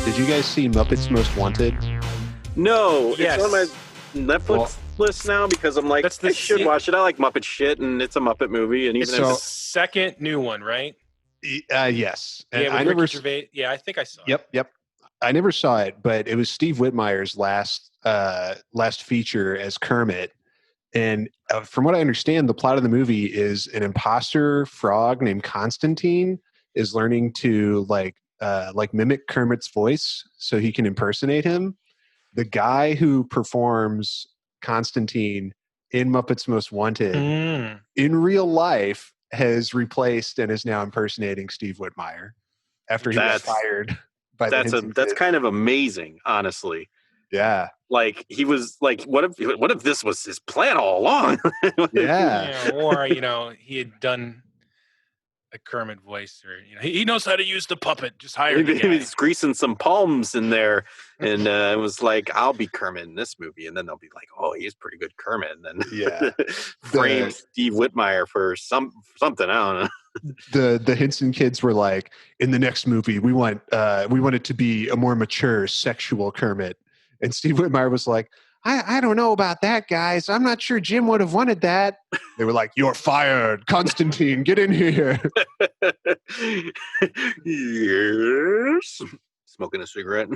Did you guys see Muppets Most Wanted? No, Yes. it's on my Netflix list now because I'm like, That's I the should watch it. I like Muppet shit, and it's a Muppet movie, and even It's if the it's second new one, right? Yes. And Yeah, with I Ricky never. Gervais. Yeah, I think I saw it. Yep. I never saw it, but it was Steve Whitmire's last feature as Kermit. And from what I understand, the plot of the movie is an imposter frog named Constantine is learning to like mimic Kermit's voice so he can impersonate him. The guy who performs Constantine in Muppets Most Wanted in real life has replaced and is now impersonating Steve Whitmire after he got fired by the Henson that's kids. kind of amazing, honestly. Yeah. Like he was like, what if this was his plan all along? Yeah. Or he had done a Kermit voice, or he knows how to use the puppet. Just hire the He guy. was greasing some palms in there, and it was like, I'll be Kermit in this movie, and then they'll be like, oh, he's pretty good Kermit, and then frame Steve Whitmire for something. I don't know. The Henson kids were like, in the next movie, we want it to be a more mature sexual Kermit, and Steve Whitmire was like, I don't know about that, guys. I'm not sure Jim would have wanted that. They were like, you're fired. Constantine, get in here. Yes. Smoking a cigarette.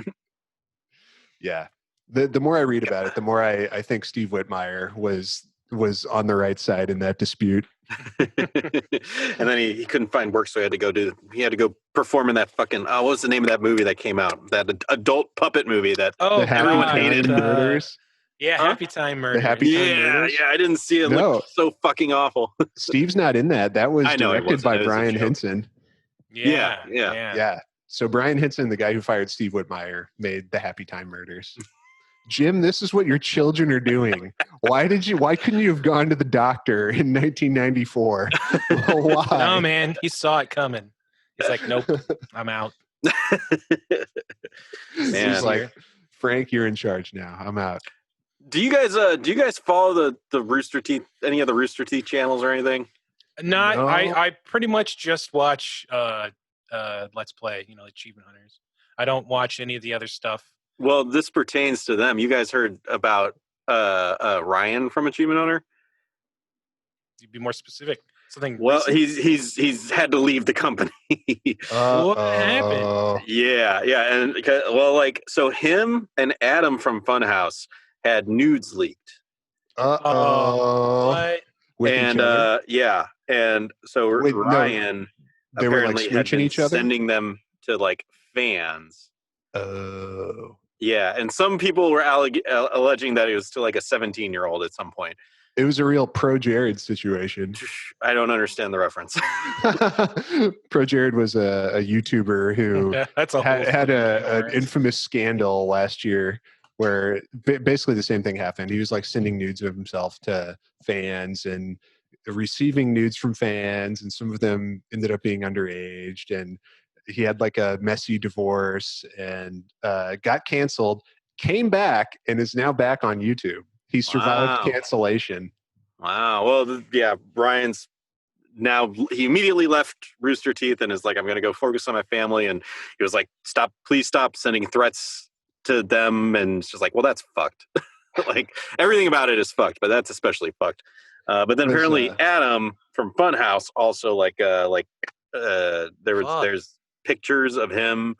Yeah. The more I read about it, the more I think Steve Whitmire was on the right side in that dispute. And then he couldn't find work, so he had to go perform in that fucking what was the name of that movie that came out? That adult puppet movie that everyone hated. Murders. Happy Time Murders. The Happy Time Murders? Yeah, I didn't see it. No. Looked so fucking awful. Steve's not in that. That was directed by Brian joke. Henson. Yeah. So Brian Henson, the guy who fired Steve Whitmire, made the Happy Time Murders. Jim, this is what your children are doing. Why couldn't you have gone to the doctor in 1994? Why? No, man, he saw it coming. He's like, nope, I'm out. He's like, Frank, you're in charge now. I'm out. Do you guys follow the Rooster Teeth, any of the Rooster Teeth channels or anything? No. I pretty much just watch Let's Play, Achievement Hunters. I don't watch any of the other stuff. Well, this pertains to them. You guys heard about Ryan from Achievement Hunter? You'd be more specific. Something. Well, recent? he's had to leave the company. What happened? Yeah, and so him and Adam from Funhouse had nudes leaked. What? And and so Ryan apparently had been sending them to like fans. Oh. Yeah, and some people were alleging that it was to like a 17-year-old at some point. It was a real Pro Jared situation. I don't understand the reference. Pro Jared was a YouTuber who had an infamous scandal last year where basically the same thing happened. He was like sending nudes of himself to fans and receiving nudes from fans, and some of them ended up being underage, and he had like a messy divorce and got canceled, came back, and is now back on YouTube. He survived cancellation. Wow. Well, yeah, Brian's now, he immediately left Rooster Teeth and is like, I'm going to go focus on my family. And he was like, please stop sending threats to them. And it's just like, well, that's fucked. Like, everything about it is fucked, but that's especially fucked. But then apparently Adam from Funhouse also there's pictures of him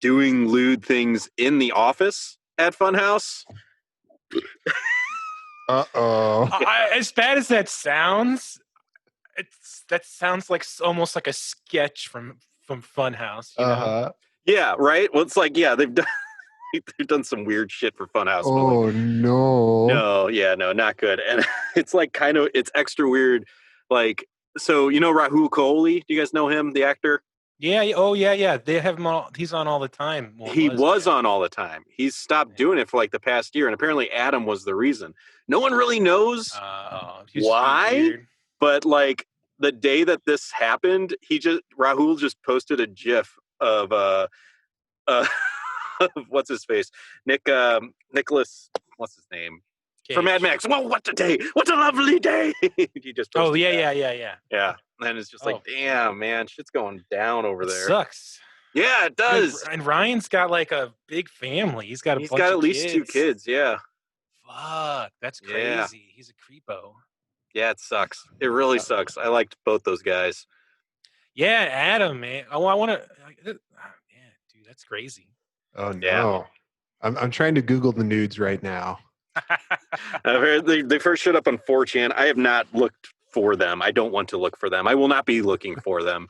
doing lewd things in the office at Funhouse. As bad as that sounds, that sounds like almost like a sketch from Funhouse. Yeah, right. Well, it's like they've done some weird shit for Funhouse. Oh no, not good. And it's like it's extra weird. Like, so Rahul Kohli? Do you guys know him, the actor? Yeah. Oh, yeah. They have him on. He's on all the time. Well, he was on all the time. He's stopped doing it for like the past year, and apparently Adam was the reason. No one really knows why, but like the day that this happened, Rahul just posted a GIF of what's his face, Nicholas, what's his name? Cage. From Mad Max. Well, what a day! What a lovely day! He just posted yeah. Yeah, and it's just like, damn, man, shit's going down over there. Sucks. Yeah, it does. And Ryan's got like a big family. He's got a He's bunch got of at least 2 kids. Yeah. Fuck, that's Yeah. crazy. He's a creepo. Yeah, it sucks. It really sucks. I liked both those guys. Yeah, Adam, man. Oh, I want to. Yeah, dude, that's crazy. Oh no. Yeah. I'm trying to Google the nudes right now. They first showed up on 4chan. I have not looked for them. I don't want to look for them. I will not be looking for them.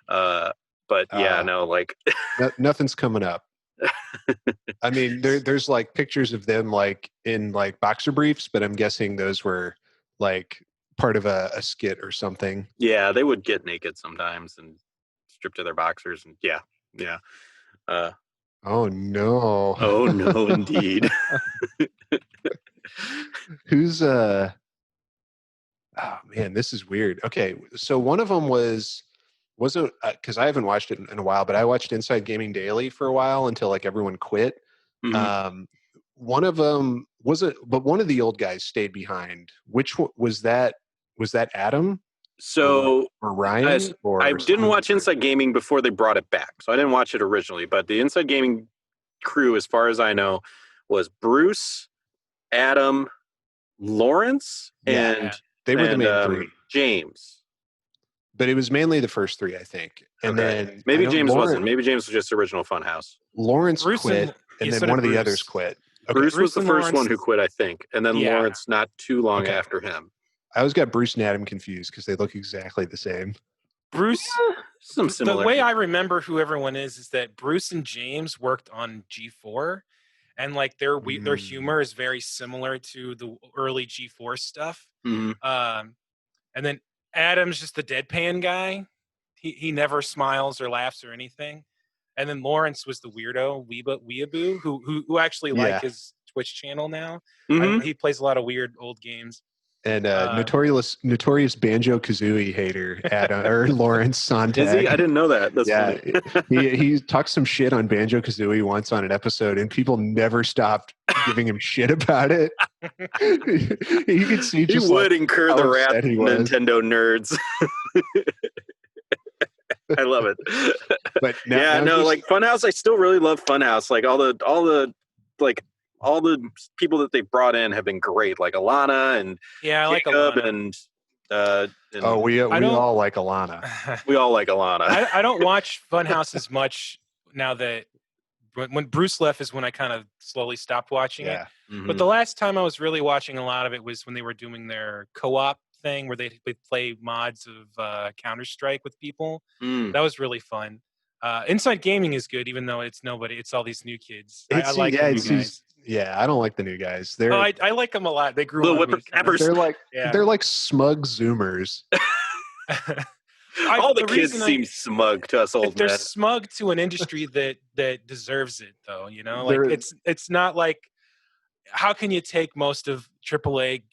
But yeah, no, like nothing's coming up. I mean, there's like pictures of them like in like boxer briefs, but I'm guessing those were like part of a skit or something. Yeah, they would get naked sometimes and strip to their boxers, and yeah. Oh no. Oh no, indeed. Who's oh man, this is weird. Okay, so one of them wasn't because I haven't watched it in a while, but I watched Inside Gaming Daily for a while until like everyone quit. Mhm. One of them wasn't, but one of the old guys stayed behind. Which one was that? Was that Adam So or Ryan? Or I didn't someone watch different? Inside Gaming before they brought it back, so I didn't watch it originally. But the Inside Gaming crew, as far as I know, was Bruce, Adam, Lawrence, Yeah, they were the main three. James. But it was mainly the first three, I think. And then maybe I know James wasn't. Maybe James was just original Funhouse. Lawrence Bruce quit, and then one of the others quit. Okay. Bruce was the and first Lawrence- one who quit, I think, and then Yeah. Lawrence not too long Okay. after him. I always got Bruce and Adam confused because they look exactly the same. Bruce. Some The similar. way I remember who everyone is that Bruce and James worked on G4, and like their humor is very similar to the early G4 stuff. Mhm. And then Adam's just the deadpan guy. He never smiles or laughs or anything. And then Lawrence was the weirdo weeaboo who actually like his Twitch channel now. Mhm. He plays a lot of weird old games. And notorious Banjo Kazooie hater, Adam or Lawrence Sontag. Is he? I didn't know that. That's funny. he talked some shit on Banjo Kazooie once on an episode, and people never stopped giving him shit about it. You could see He would incur the wrath of Nintendo nerds. I love it. But like Funhouse, I still really love Funhouse. Like all the people that they brought in have been great. Like Alana and I like Jacob Alana. We all like Alana. We all like Alana. I don't watch Funhouse as much now that when Bruce left is when I kind of slowly stopped watching it. Mm-hmm. But the last time I was really watching a lot of it was when they were doing their co-op thing where they play mods of Counter-Strike with people. That was really fun. Inside Gaming is good, even though it's nobody. It's all these new kids. I like the new guys. I don't like the new guys. I like them a lot. They grew up. They're like smug Zoomers. All the kids seem smug to us old men. They're smug to an industry that deserves it, though. You know, like it's not like how can you take most of AAA?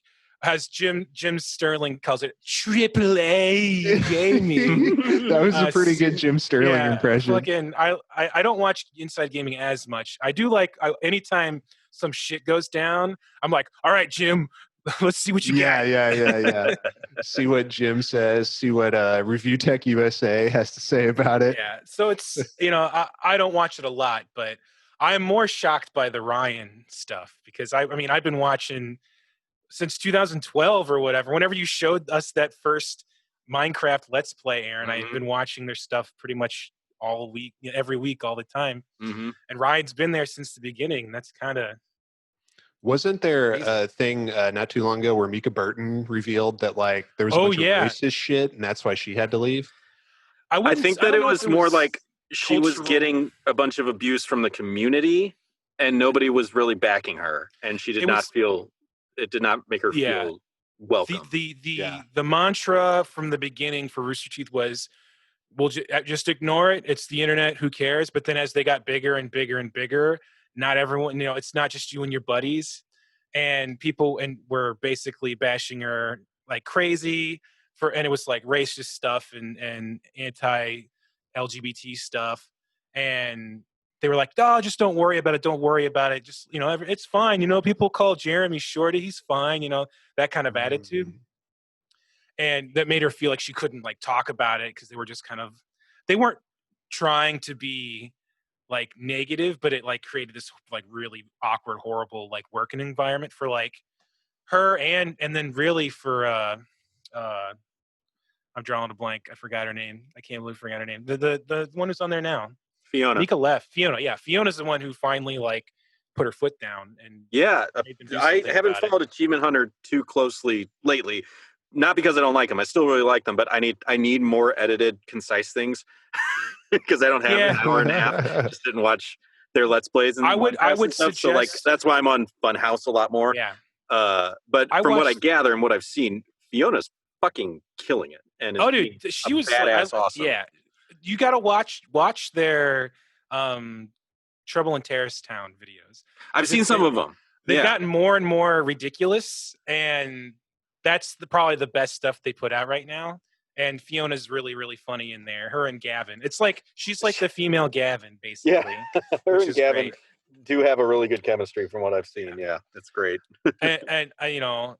As Jim Sterling calls it, AAA gaming. That was a pretty good Jim Sterling impression. Again, I don't watch Inside Gaming as much. I do like anytime some shit goes down, I'm like, all right, Jim, let's see what you got. Yeah. See what Jim says. See what Review Tech USA has to say about it. Yeah. So it's I don't watch it a lot, but I'm more shocked by the Ryan stuff because I mean I've been watching since 2012 or whatever. Whenever you showed us that first Minecraft Let's Play, Aaron, I've been watching their stuff pretty much all week, every week, all the time. Mm-hmm. And Ryan's been there since the beginning. That's kind of. Wasn't there a thing not too long ago where Mika Burton revealed that like there was a bunch of racist shit and that's why she had to leave? I think that it was more like she was getting a bunch of abuse from the community and nobody was really backing her, and she did not feel. It did not make her feel welcome. The mantra from the beginning for Rooster Teeth was, "We'll just ignore it. It's the internet. Who cares?" But then as they got bigger and bigger and bigger, not everyone, it's not just you and your buddies, and people were basically bashing her like crazy and it was like racist stuff and anti-LGBT stuff, and they were like, "Oh, just don't worry about it. Don't worry about it. Just, it's fine. People call Jeremy Shorty. He's fine." That kind of attitude. And that made her feel like she couldn't like talk about it because they were just they weren't trying to be like negative, but it like created this like really awkward, horrible like working environment for like her and then really for I'm drawing a blank. I forgot her name. I can't believe I forgot her name. The one who's on there now. Fiona. Mika left. Fiona, yeah. Fiona's the one who finally like put her foot down and I haven't followed Achievement Hunter too closely lately. Not because I don't like them. I still really like them, but I need more edited, concise things because I don't have an hour and a half. I just didn't watch their Let's Plays and I would stuff. suggest, so like that's why I'm on Funhouse a lot more. Yeah. But from what I gather and what I've seen, Fiona's fucking killing it. And dude, she was badass, awesome. Yeah, you got to watch their Trouble in Terrace Town videos. I've seen some of them. They've gotten more and more ridiculous, and that's probably the best stuff they put out right now. And Fiona's really, really funny in there. Her and Gavin. It's like she's like the female Gavin, basically. Yeah, her and Gavin do have a really good chemistry from what I've seen. Yeah, it's great. and you know,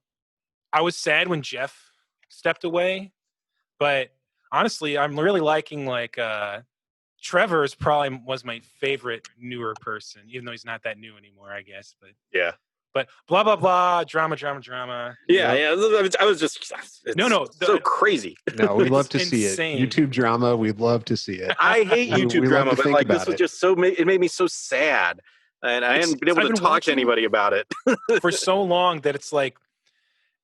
I was sad when Jeff stepped away, but honestly, I'm really liking like Trevor's probably was my favorite newer person, even though he's not that new anymore, I guess. But yeah. But blah blah blah, drama. Yeah, I was just so crazy. No, we'd love to see it. YouTube drama, we'd love to see it. I hate YouTube drama, but like this was just it made me so sad, and I hadn't been able to talk to anybody about it for so long that it's like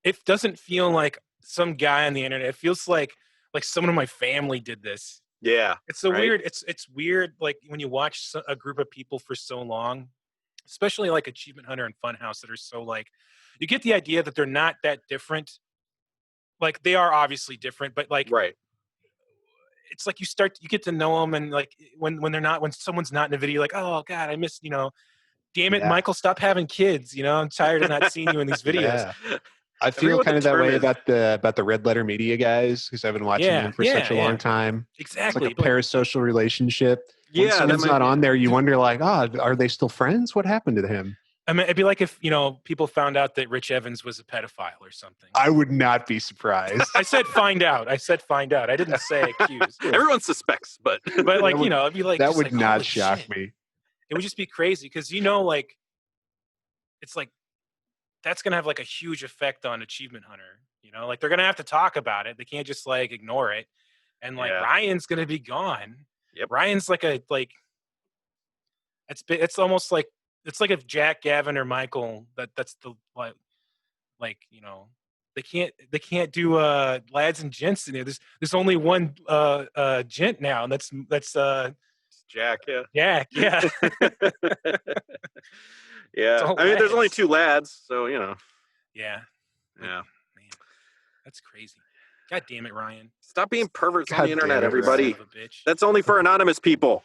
it doesn't feel like some guy on the internet. It feels like someone in my family did this. Yeah, it's weird. It's weird. Like when you watch a group of people for so long. Especially like Achievement Hunter and Funhouse that are so like, you get the idea that they're not that different. Like they are obviously different, but like, it's like you get to know them, and like when someone's not in a video, like, oh God, I miss, damn it, Michael, stop having kids. I'm tired of not seeing you in these videos. Yeah. I feel kind of that way about the Red Letter Media guys because I've been watching them for such a long time. Exactly, it's like a parasocial relationship. When someone's not on there, you wonder like, are they still friends? What happened to him? I mean, it'd be like if people found out that Rich Evans was a pedophile or something. I would not be surprised. I said find out. I didn't say accuse. Everyone suspects, but like it'd be like that would not shock me. It would just be crazy because like it's like that's gonna have like a huge effect on Achievement Hunter. Like they're gonna have to talk about it. They can't just like ignore it. And like Ryan's gonna be gone. Yep. Ryan's it's almost like it's like if Jack, Gavin, or Michael that's the they can't do lads and gents in there. There's only one gent now, and that's Jack. Yeah. Yeah. I mean, there's only two lads, so Yeah. Yeah. Man, that's crazy. God damn it, Ryan. Stop being perverts on the internet, everybody. That's only for anonymous people.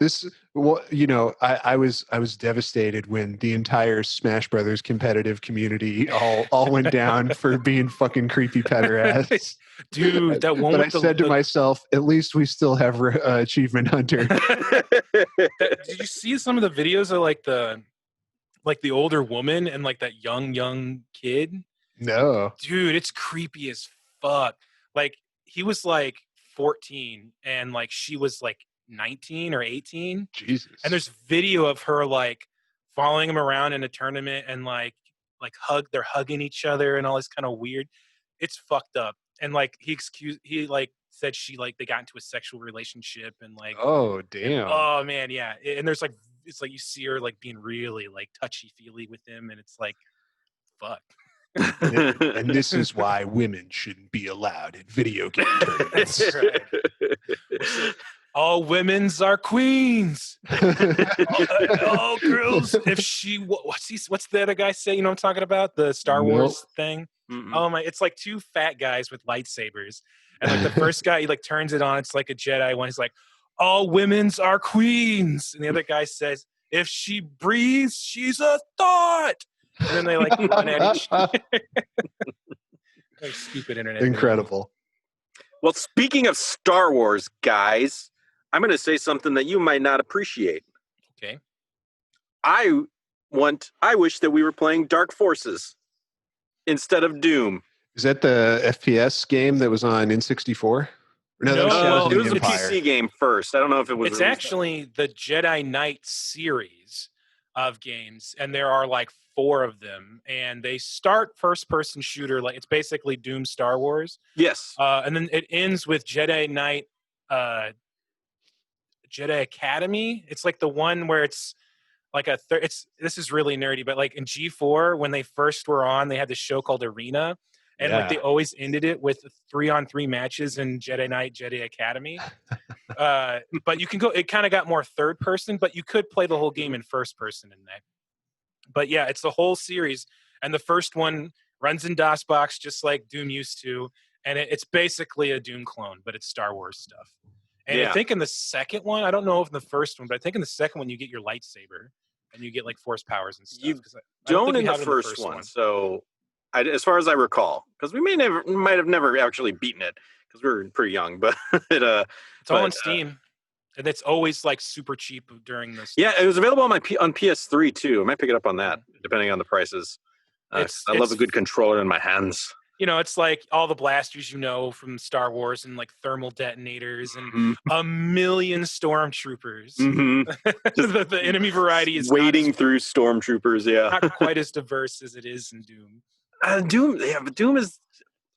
I was devastated when the entire Smash Brothers competitive community all went down for being fucking creepy pederasts. Dude, that one. But I said to myself, at least we still have Achievement Hunter. Did you see some of the videos of the older woman and like that young kid? No. Dude, it's creepy as fuck. Like he was like 14 and like she was like 19 or 18. Jesus. And there's video of her like following him around in a tournament and they're hugging each other and all this kind of weird. It's fucked up. And like he said they got into a sexual relationship and like, oh damn. Oh man, yeah. And there's like it's like you see her like being really like touchy feely with him, and it's like fuck. And this is why women shouldn't be allowed in video game tournaments. That's right. All women's are queens. all girls. If she, what's the other guy say? You know what I'm talking about? The Star Wars thing. Mm-mm. Oh my! It's like two fat guys with lightsabers, and like the first guy, he like turns it on. It's like a Jedi one. He's like, "All women's are queens," and the other guy says, "If she breathes, she's a thought." And then they like run at each other. Like stupid internet. Incredible. Well, speaking of Star Wars, guys, I'm going to say something that you might not appreciate. Okay. I wish that we were playing Dark Forces instead of Doom. Is that the FPS game that was on N64? No, that was No, Shadows well, of it the was a Empire. PC game first. I don't know if it was. It's actually the Jedi Knight series of games, and there are like 4 of them, and they start first-person shooter, like it's basically Doom Star Wars, Yes. and then it ends with Jedi Knight, Jedi Academy. It's like the one where it's like this is really nerdy, but like in G4 when they first were on, they had this show called Arena, and like they always ended it with 3-on-3 matches in Jedi Knight, Jedi Academy. But you can go. It kind of got more third person, but you could play the whole game in first person in that. But yeah, it's the whole series, and the first one runs in DOSBox just like Doom used to, and it's basically a Doom clone, but it's Star Wars stuff. And I think in the second one, I don't know if in the first one, but I think in the second one you get your lightsaber and you get like force powers and stuff. You I don't think in we the have first one. So, as far as I recall, because we might have never actually beaten it because we were pretty young, but it's all on Steam, and it's always like super cheap during this. Yeah, it was available on on PS3 too. I might pick it up on that depending on the prices. I love a good controller in my hands. You know, it's like all the blasters from Star Wars and like thermal detonators and a million stormtroopers. The enemy variety is wading through stormtroopers. Yeah, not quite as diverse as it is in Doom. But Doom is.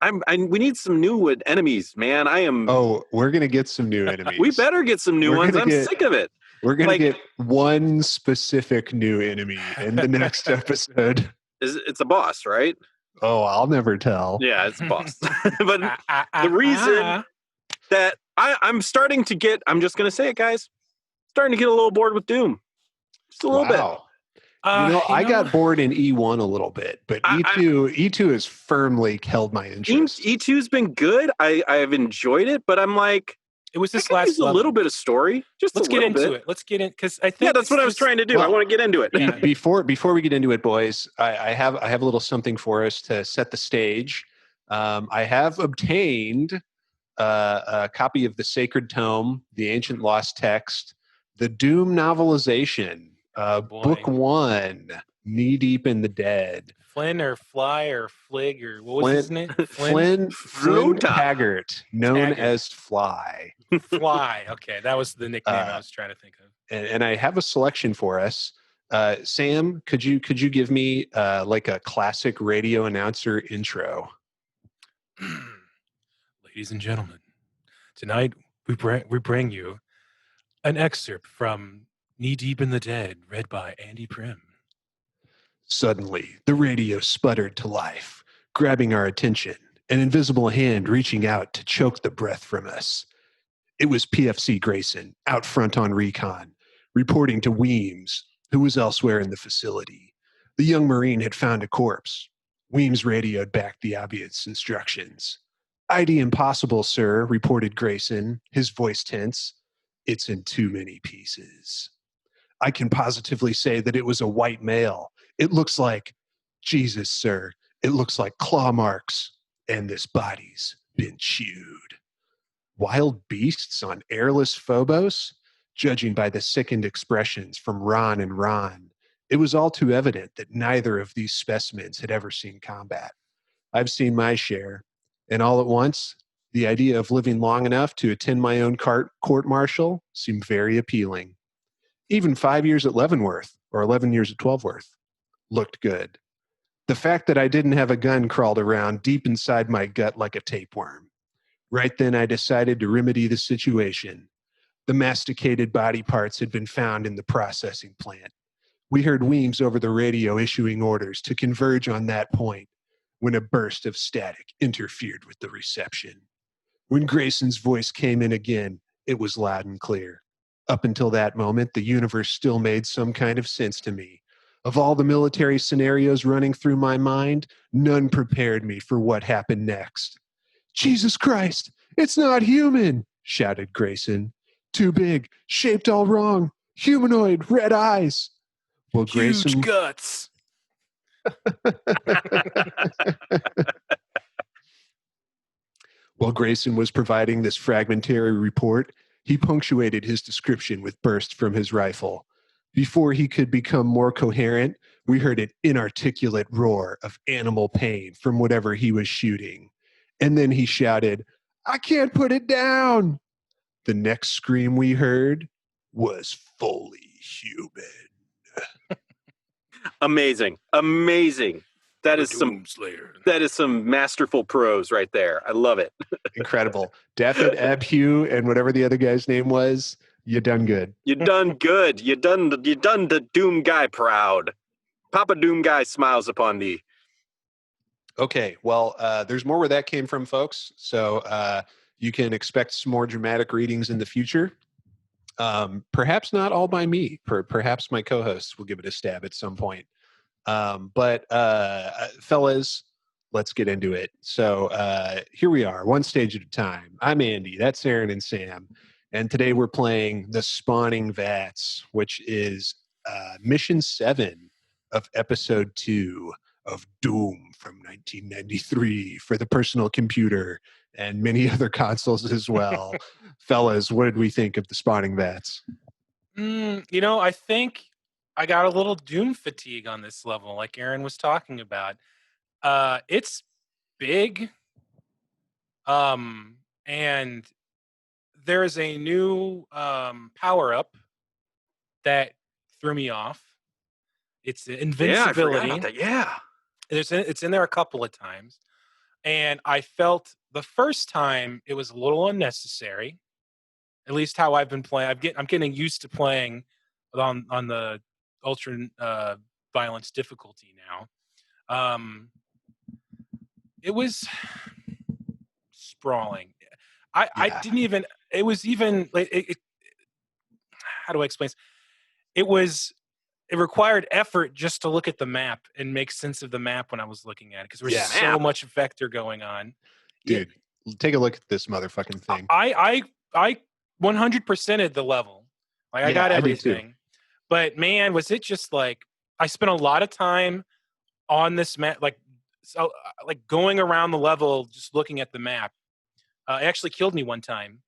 We need some new enemies, man. Oh, we're gonna get some new enemies. We better get some new ones. I'm sick of it. We're gonna get one specific new enemy in the next episode. It's a boss, right? Oh, I'll never tell. Yeah, it's a boss. But the reason that I'm starting to get, I'm just going to say it, guys, starting to get a little bored with Doom. Just a little bit. I got bored in E1 a little bit, but E2 has firmly held my interest. E2's been good. I've enjoyed it, but I'm like, it was this last a little bit of story. Let's get into it. Let's get in because I think that's what I was trying to do. I want to get into it. Yeah. Before we get into it, boys, I have a little something for us to set the stage. I have obtained a copy of the Sacred Tome, the Ancient Lost Text, the Doom novelization, Book 1, Knee Deep in the Dead. Flynn or Fly or Flig or what was his name? Flynn Taggart, known as Fly. Fly. Okay, that was the nickname I was trying to think of. And I have a selection for us. Sam, could you give me like a classic radio announcer intro? Ladies and gentlemen, tonight we bring you an excerpt from Knee Deep in the Dead, read by Andy Prim. Suddenly, the radio sputtered to life, grabbing our attention, an invisible hand reaching out to choke the breath from us. It was PFC Grayson, out front on recon, reporting to Weems, who was elsewhere in the facility. The young Marine had found a corpse. Weems radioed back the obvious instructions. ID impossible, sir, reported Grayson, his voice tense. It's in too many pieces. I can positively say that it was a white male. It looks like, Jesus, sir, it looks like claw marks, and this body's been chewed. Wild beasts on airless Phobos? Judging by the sickened expressions from Ron and Ron, it was all too evident that neither of these specimens had ever seen combat. I've seen my share, and all at once, the idea of living long enough to attend my own court-martial seemed very appealing. Even 5 years at Leavenworth, or 11 years at Twelveworth, looked good. The fact that I didn't have a gun crawled around deep inside my gut like a tapeworm. Right then, I decided to remedy the situation. The masticated body parts had been found in the processing plant. We heard Weems over the radio issuing orders to converge on that point when a burst of static interfered with the reception. When Grayson's voice came in again, it was loud and clear. Up until that moment, the universe still made some kind of sense to me. Of all the military scenarios running through my mind, none prepared me for what happened next. Jesus Christ, it's not human, shouted Grayson. Too big, shaped all wrong, humanoid, red eyes. Well, Huge guts. While Grayson was providing this fragmentary report, he punctuated his description with bursts from his rifle. Before he could become more coherent, we heard an inarticulate roar of animal pain from whatever he was shooting. And then he shouted, I can't put it down. The next scream we heard was fully human. Amazing. That is some masterful prose right there. I love it. Incredible. Definite Abhu and whatever the other guy's name was. You done good. You done good. You done the Doom guy proud. Papa Doom guy smiles upon thee. Okay, well, there's more where that came from, folks. So you can expect some more dramatic readings in the future. Perhaps not all by me. Perhaps my co-hosts will give it a stab at some point. But fellas, let's get into it. So here we are, one stage at a time. I'm Andy. That's Aaron and Sam. And today we're playing the Spawning Vats, which is Mission 7 of Episode 2 of Doom from 1993 for the personal computer and many other consoles as well. Fellas, what did we think of the Spawning Vats? I think I got a little Doom fatigue on this level, like Aaron was talking about. It's big, and there is a new power up that threw me off. It's invincibility. Yeah, I forgot about that. Yeah. It's in there a couple of times, and I felt the first time it was a little unnecessary. At least how I've been playing. I'm getting used to playing on the ultra violence difficulty now. It was sprawling. I didn't even. It was even. How do I explain this? It required effort just to look at the map and make sense of the map when I was looking at it because there's so much vector going on. Dude, take a look at this motherfucking thing. I 100%ed the level. Like I got everything. But man, was it just like I spent a lot of time on this map, like going around the level, just looking at the map. It actually killed me one time.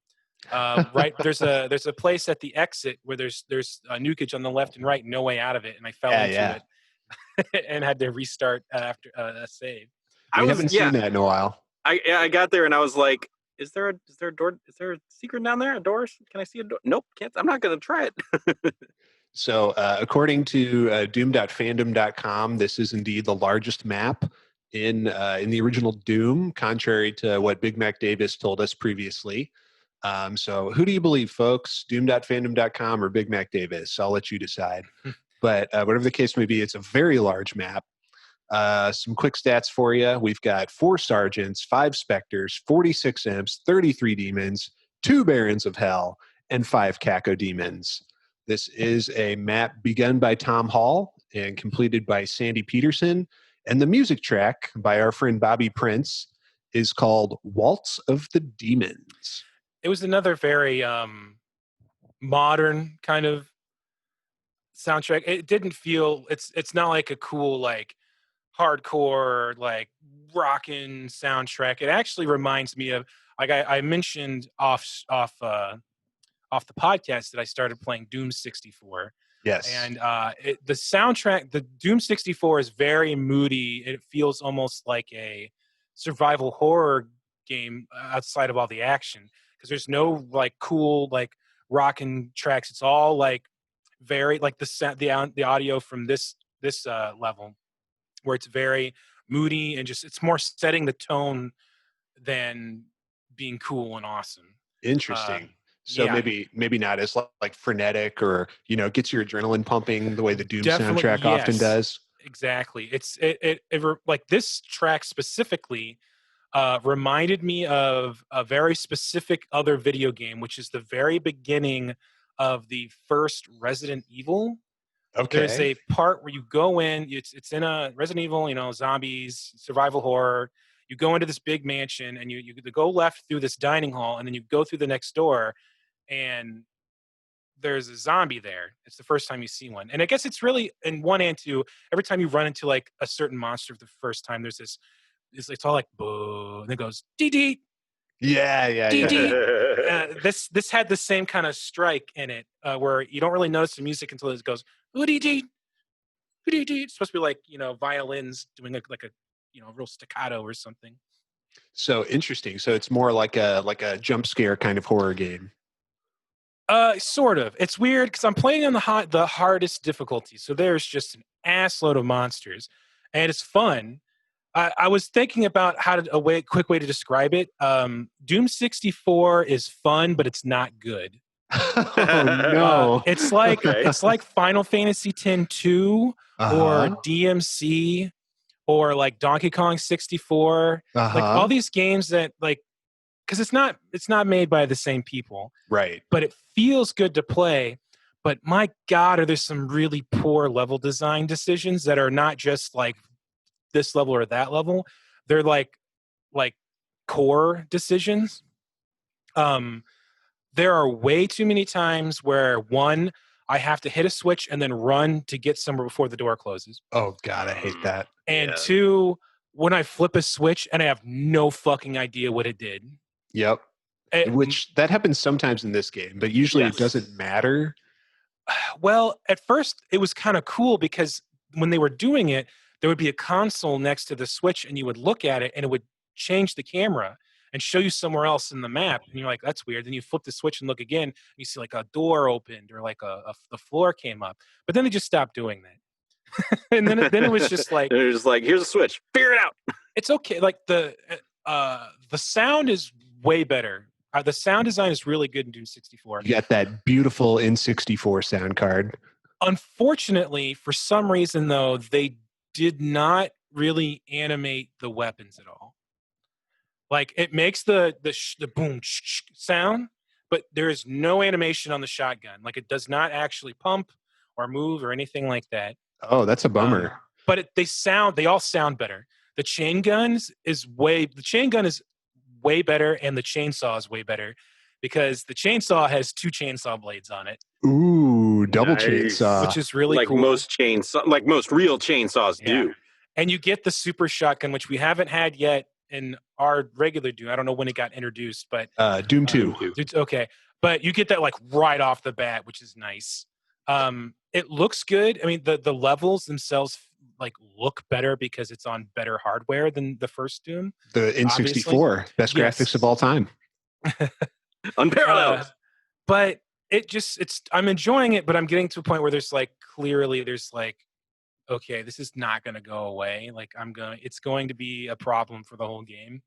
Right, there's a place at the exit where there's nukage on the left and right, no way out of it, and I fell into it and had to restart after a save. We haven't seen that in a while. I got there and I was like, is there a door? Is there a secret down there? A door? Can I see a door? Nope, can't. I'm not going to try it. So, according to doom.fandom.com, this is indeed the largest map in the original Doom, contrary to what Big Mac Davis told us previously. So, who do you believe, folks? Doom.fandom.com or Big Mac Davis? I'll let you decide. But whatever the case may be, it's a very large map. Some quick stats for you. We've got 4 sergeants, 5 specters, 46 imps, 33 demons, 2 barons of hell, and 5 cacodemons. This is a map begun by Tom Hall and completed by Sandy Peterson. And the music track by our friend Bobby Prince is called Waltz of the Demons. It was another very modern kind of soundtrack. It didn't feel it's not like a cool like hardcore like rockin' soundtrack. It actually reminds me of like I mentioned off the podcast that I started playing Doom 64. Yes. And the soundtrack, the Doom 64 is very moody. It feels almost like a survival horror game outside of all the action because there's no like cool like rockin' tracks. It's all like very like the audio from this level where it's very moody and just it's more setting the tone than being cool and awesome. Interesting. So maybe not as like frenetic or gets your adrenaline pumping the way the Doom soundtrack often does. Exactly. It like this track specifically reminded me of a very specific other video game, which is the very beginning of the first Resident Evil. Okay. There's a part where you go in. It's in a Resident Evil, zombies, survival horror. You go into this big mansion and you go left through this dining hall and then you go through the next door. And there's a zombie there. It's the first time you see one. And I guess it's really in 1 and 2, every time you run into like a certain monster for the first time, there's this, it's all like, boo, and it goes, dee-dee. Yeah. Dee-dee. This had the same kind of strike in it where you don't really notice the music until it goes, ooh-dee-dee, ooh-dee-dee. It's supposed to be like, violins doing like a real staccato or something. So interesting. So it's more like a jump scare kind of horror game. Sort of. It's weird because I'm playing on the hardest difficulty, so there's just an ass load of monsters, and it's fun. I was thinking about quick way to describe it. Doom 64 is fun, but it's not good. Oh no! It's like Okay. it's like Final Fantasy X-2 or DMC or like Donkey Kong 64. Like all these games that like because it's not made by the same people, Right. but it feels good to play. But my God, are there some really poor level design decisions that are not just like this level or that level? They're like core decisions. There are way too many times where one, I have to hit a switch and then run to get somewhere before the door closes. Oh God, I hate that. And Yeah. two, when I flip a switch and I have no fucking idea what it did. Yep. Which that happens sometimes in this game, but usually Yes. it doesn't matter. Well, at first it was kind of cool because when they were doing it, there would be a console next to the switch and you would look at it and it would change the camera and show you somewhere else in the map. And you're like, that's weird. Then you flip the switch and look again, and you see like a door opened or like the floor came up. But then they just stopped doing that. And then it was just like, They're just like, here's a switch, figure it out. it's okay. Like the sound is way better. The sound design is really good in Doom 64. You got that beautiful N64 sound card. Unfortunately, for some reason though, they did not really animate the weapons at all. Like it makes the boom sound, but there is no animation on the shotgun. Like it does not actually pump or move or anything like that. Oh, that's a bummer. But they all sound better. The chain gun is way better, and the chainsaw is way better because the chainsaw has 2 chainsaw blades on it. Ooh, double Nice. chainsaw. Which is really like cool. most real chainsaws do. And you get the super shotgun, which we haven't had yet in our regular Doom. I don't know when it got introduced, but Doom 2. Okay. But you get that like right off the bat, which is nice. It looks good. I mean, the levels themselves like look better because it's on better hardware than the first Doom. The N64, best graphics of all time. Unparalleled. But I'm enjoying it, but I'm getting to a point where there's like okay, this is not going to go away. Like it's going to be a problem for the whole game.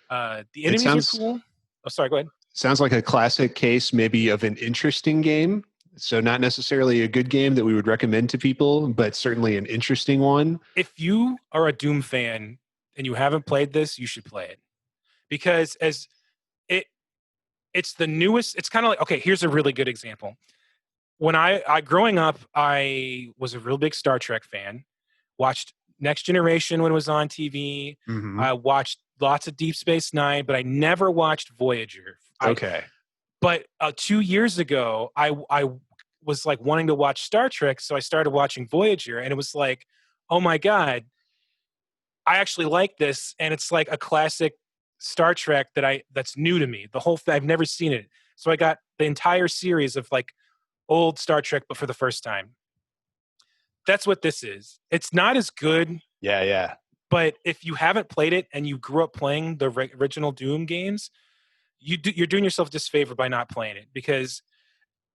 The enemies are cool. Oh, sorry, go ahead. Sounds like a classic case maybe of an interesting game. So not necessarily a good game that we would recommend to people, but certainly an interesting one. If you are a Doom fan and you haven't played this, you should play it. Because it's the newest, it's kind of like, okay, here's a really good example. When I growing up, I was a real big Star Trek fan. Watched Next Generation when it was on TV. Mm-hmm. I watched lots of Deep Space Nine, but I never watched Voyager. Okay. But 2 years ago, I was like wanting to watch Star Trek, so I started watching Voyager, and it was like, oh my God, I actually like this, and it's like a classic Star Trek that's new to me. The whole thing, I've never seen it. So I got the entire series of like old Star Trek, but for the first time. That's what this is. It's not as good. Yeah. But if you haven't played it and you grew up playing the original Doom games, you're doing yourself a disfavor by not playing it because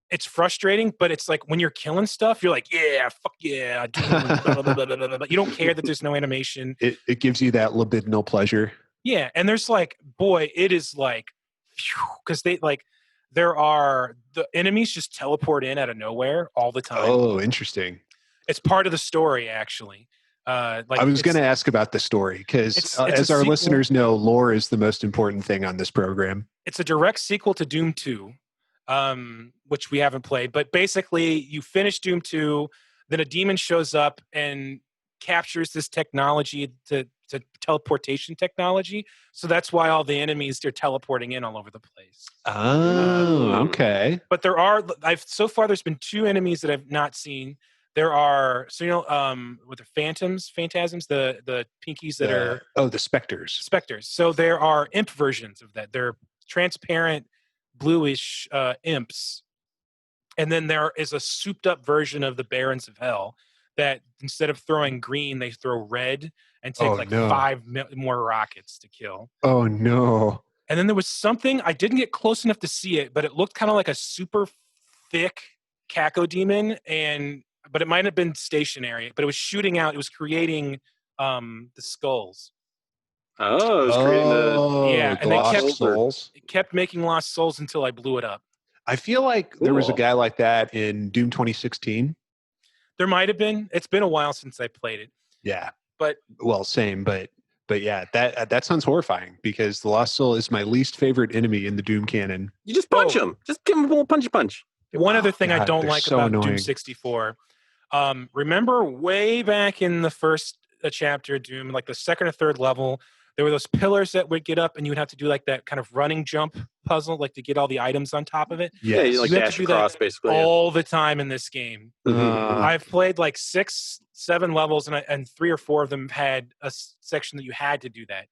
it's frustrating, but it's like when you're killing stuff, you're like, yeah, fuck yeah. Doom, blah, blah, blah, blah, blah. You don't care that there's no animation. It gives you that libidinal pleasure. Yeah, and there's like, boy, it is like, because there are the enemies just teleport in out of nowhere all the time. Oh, interesting. It's part of the story, actually. I was going to ask about the story because, as our listeners know, lore is the most important thing on this program. It's a direct sequel to Doom 2, which we haven't played. But basically, you finish Doom 2, then a demon shows up and captures this technology to teleportation technology. So that's why all the enemies, they're teleporting in all over the place. Oh, okay. But so far there's been 2 enemies that I've not seen. There are, with the phantasms, the pinkies that are... Oh, the specters. Specters. So there are imp versions of that. They're transparent, bluish imps. And then there is a souped up version of the Barons of Hell that instead of throwing green, they throw red. and take no. 5 more rockets to kill. Oh no. And then there was something, I didn't get close enough to see it, but it looked kind of like a super thick Caco demon, but it might have been stationary, but it was shooting out, it was creating the skulls. Oh, it was creating and the they Lost Souls. It kept making Lost Souls until I blew it up. I feel like there was a guy like that in Doom 2016. There might have been. It's been a while since I played it. Yeah. But same, but yeah, that sounds horrifying because the Lost Soul is my least favorite enemy in the Doom canon. You just punch him. Just give him a little punchy punch. One other thing I don't like about annoying. Doom 64. Remember way back in the first chapter of Doom, like the second or third level, there were those pillars that would get up and you would have to do like that kind of running jump puzzle, like to get all the items on top of it. Yeah, you like dash across basically. All the time in this game. I've played like 6, 7 levels and 3 or 4 of them had a section that you had to do that.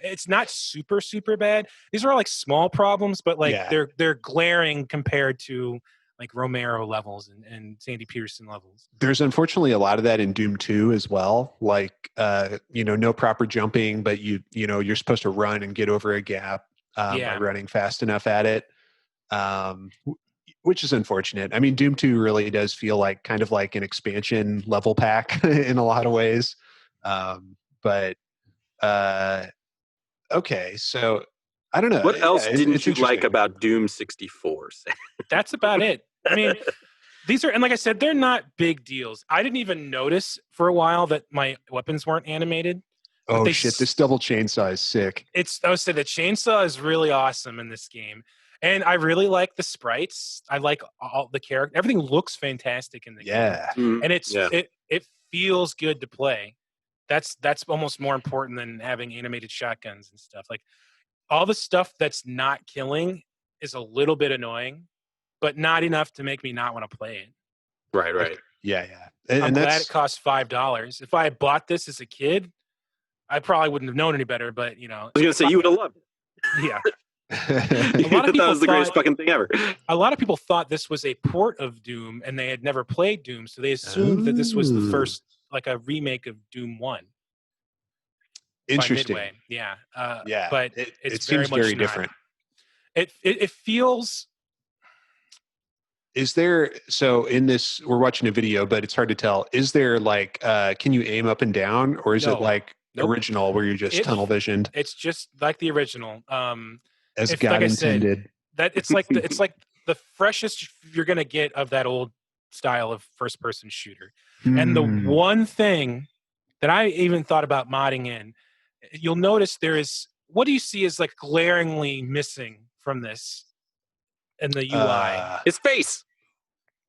It's not super, super bad. These are all like small problems, but like they're glaring compared to like Romero levels and Sandy Peterson levels. There's unfortunately a lot of that in Doom 2 as well. Like, no proper jumping, but you're supposed to run and get over a gap by running fast enough at it, which is unfortunate. I mean, Doom 2 really does feel like kind of like an expansion level pack in a lot of ways. Okay, so I don't know. What else didn't you like about Doom 64? That's about it. I mean, these are, and like I said, they're not big deals. I didn't even notice for a while that my weapons weren't animated. Oh shit! This double chainsaw is sick. I would say the chainsaw is really awesome in this game, and I really like the sprites. I like all the character. Everything looks fantastic in the game, and it feels good to play. That's almost more important than having animated shotguns and stuff. Like all the stuff that's not killing is a little bit annoying, but not enough to make me not want to play it. Right. Yeah. I'm glad it cost $5. If I had bought this as a kid, I probably wouldn't have known any better, but I was going to say, you would have loved it. Yeah. A lot of people that was the greatest fucking thing ever. A lot of people thought this was a port of Doom, and they had never played Doom, so they assumed that this was the first, like a remake of Doom 1. Interesting. Yeah. But it seems very different. It feels... Is there, so in this, we're watching a video, but it's hard to tell. Is there like, can you aim up and down, or is it like original where you're just tunnel visioned? It's just like the original. As God intended. That it's like the freshest you're gonna get of that old style of first person shooter. And the one thing that I even thought about modding in, you'll notice there is, what do you see is like glaringly missing from this in the UI? His face.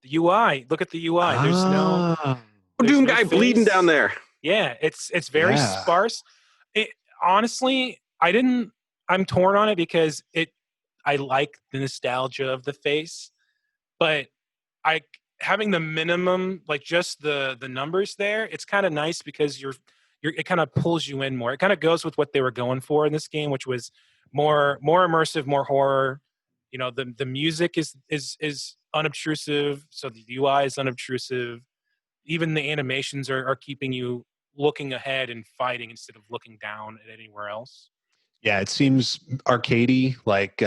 The UI. Look at the UI. There's no Doom guy bleeding down there. Yeah, it's very sparse. Honestly, I'm torn on it because I like the nostalgia of the face, but having the minimum, like just the numbers there, it's kind of nice because it kind of pulls you in more. It kind of goes with what they were going for in this game, which was more immersive, more horror. You know, the music is unobtrusive, so the UI is unobtrusive. Even the animations are keeping you looking ahead and fighting instead of looking down at anywhere else. Yeah, it seems arcadey, like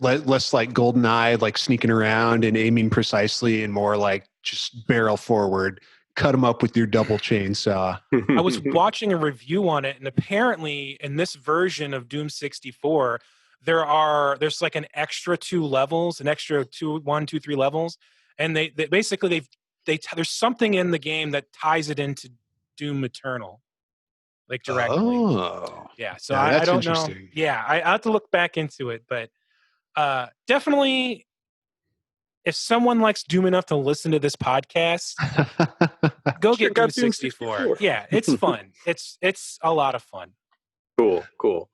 less like GoldenEye, like sneaking around and aiming precisely, and more like just barrel forward, cut them up with your double chainsaw. I was watching a review on it, and apparently in this version of Doom 64, there's like an extra 2 levels, an extra 1, 2, 3 levels, and they basically there's something in the game that ties it into Doom Eternal, like directly. Oh, yeah. So I don't know. Yeah, I have to look back into it, but definitely, if someone likes Doom enough to listen to this podcast, go get Doom 64. Yeah, it's fun. It's a lot of fun. Cool.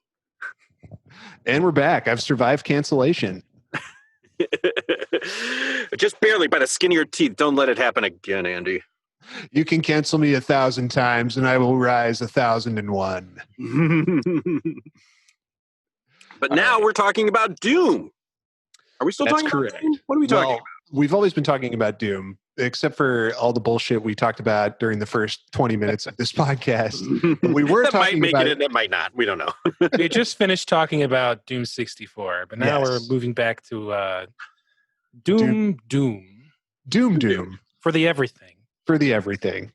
And we're back. I've survived cancellation. Just barely, by the skin of your teeth. Don't let it happen again, Andy. You can cancel me 1,000 times and I will rise 1,001. But now we're talking about Doom. Are we still talking about Doom? What are we talking about? We've always been talking about Doom. except for all the bullshit we talked about during the first 20 minutes of this podcast. We were that might talking make about it. That might not. We don't know. We just finished talking about Doom 64, but now we're Yes. moving back to Doom for the everything. For the everything.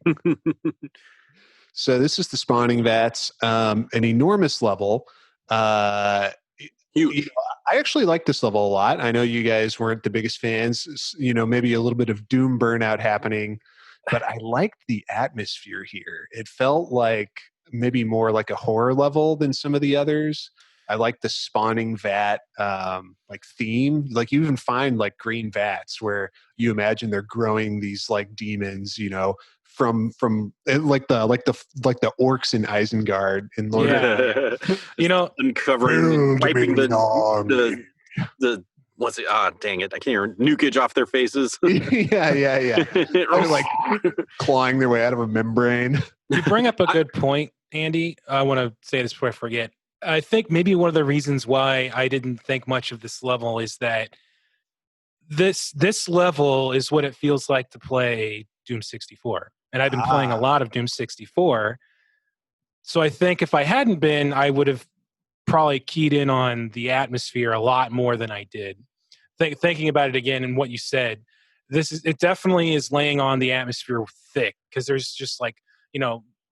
So this is the Spawning Vats, an enormous level. Huge. I actually like this level a lot. I know you guys weren't the biggest fans, maybe a little bit of Doom burnout happening, but I liked the atmosphere here. It felt like maybe more like a horror level than some of the others. I like the spawning vat like theme. Like you even find like green vats where you imagine they're growing these like demons, from like the orcs in Isengard in Lord of uncovering, wiping the what's it? Ah, dang it! I can't remember. Nukage off their faces. yeah. Or like clawing their way out of a membrane. You bring up a good point, Andy. I want to say this before I forget. I think maybe one of the reasons why I didn't think much of this level is that this level is what it feels like to play Doom 64. And I've been playing a lot of Doom 64. So I think if I hadn't been, I would have probably keyed in on the atmosphere a lot more than I did. Thinking about it again and what you said, it definitely is laying on the atmosphere thick, because there's just like,